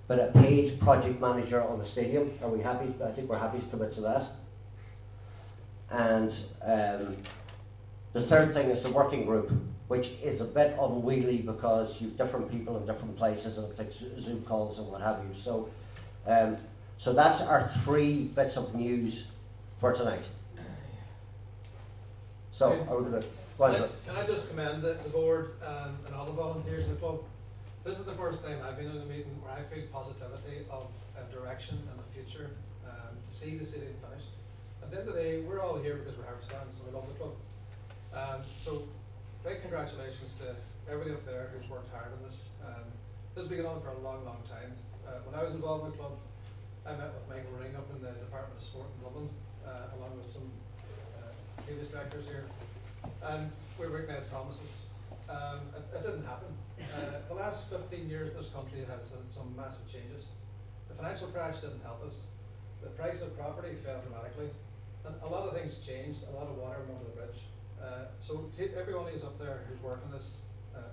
but a paid project manager on the stadium. Are we happy? I think we're happy to commit to that. And the 3rd thing is the working group, which is a bit unwieldy because you've different people in different places and it takes Zoom calls and what have you. So, so that's our 3 bits of news for tonight. So, are we going to go on to it? Can I just commend the board and all the volunteers in the club? This is the first time I've been in a meeting where I feel positivity of a direction and a future to see the city finished. At the end of the day, we're all here because we're Harps fans and we love the club. So, big congratulations to everybody up there who's worked hard on this. This has been going on for a long, long time. When I was involved in the club, I met with Michael Ring up in the Department of Sport in Dublin, along with some previous directors here. And we were making promises. It didn't happen. The last 15 years, this country has some massive changes. The financial crash didn't help us. The price of property fell dramatically. And a lot of things changed, a lot of water went under the bridge. So to everyone who's up there who's working this,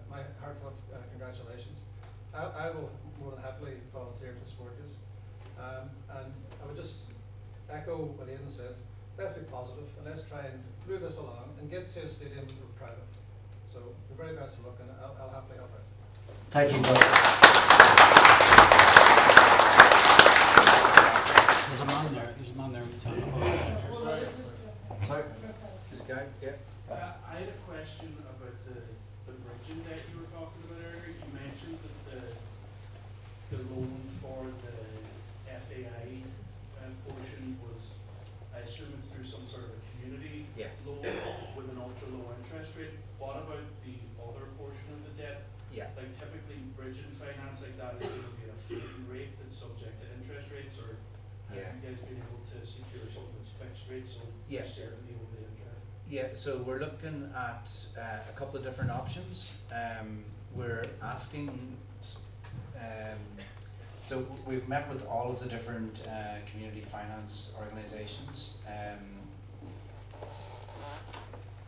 my heartfelt congratulations. I will more than happily volunteer to support you. And echo what Aidan said. Let's be positive and let's try and move this along and get to a stadium we're proud of. So the very best of luck, and I'll happily help out. Thank you, Doug. There's a man there with his hand up. Sorry? This guy, yeah. I had a question about the bridging that you were talking about earlier. You mentioned that the loan for the FAI portion was, I assume it's through some sort of a community Yeah. loan with an ultra low interest rate. What about the other portion of the debt? Yeah. Like typically bridging finance like that is going to be at a floating rate that's subject to interest rates, or have Yeah. you guys been able to secure something that's fixed rate, so Yeah. there's certainty over the interest? Yeah, so we're looking at a couple of different options. We're asking, so we've met with all of the different community finance organisations.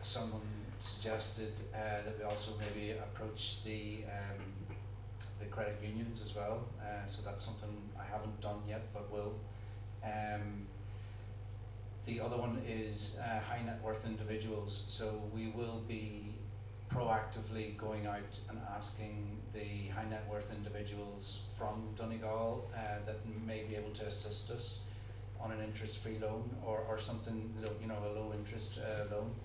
Someone suggested that we also maybe approach the credit unions as well. So that's something I haven't done yet, but will. The other one is high net worth individuals. So we will be proactively going out and asking the high net worth individuals from Donegal that may be able to assist us on an interest-free loan or something, a low interest loan.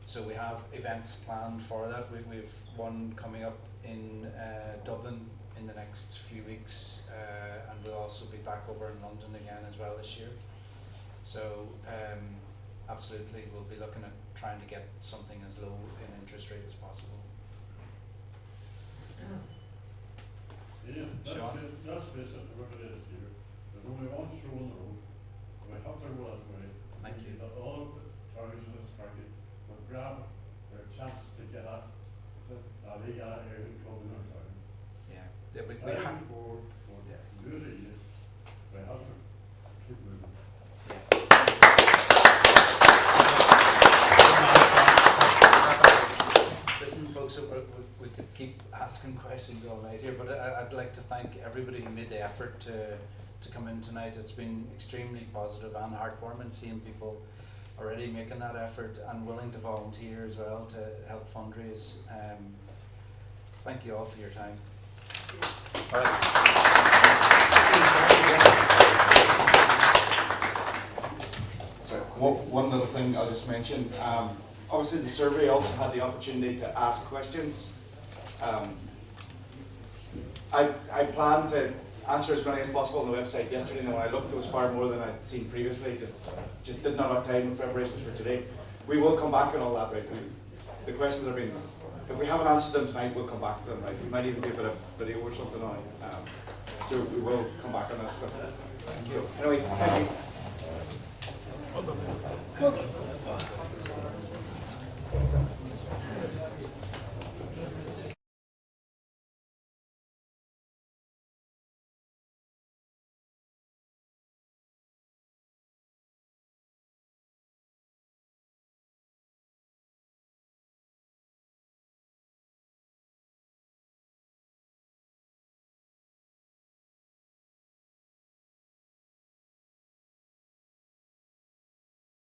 So we have events planned for that. We've one coming up in Dublin in the next few weeks, and we'll also be back over in London again as well this year. So absolutely, we'll be looking at trying to get something as low in interest rate as possible. Yeah, that's basically what it is here. There's only one show on the road. We have to go that way. Thank you. All of the towns in this county will grab their chance to get at a league area club in our town. Yeah, we have. For community use, we have to keep moving. Listen, folks, we could keep asking questions all night here, but I'd like to thank everybody who made the effort to come in tonight. It's been extremely positive and heartwarming seeing people already making that effort and willing to volunteer as well to help fundraise. Thank you all for your time. All right. So one little thing I'll just mention. Obviously, the survey also had the opportunity to ask questions. I planned to answer as many as possible on the website yesterday, and when I looked, there was far more than I'd seen previously. Just did not have time with preparations for today. We will come back on all that, right? The questions have been. If we haven't answered them tonight, we'll come back to them. Right? We might even do a bit of video or something on it. So we will come back on that stuff. Thank you. Anyway, thank you.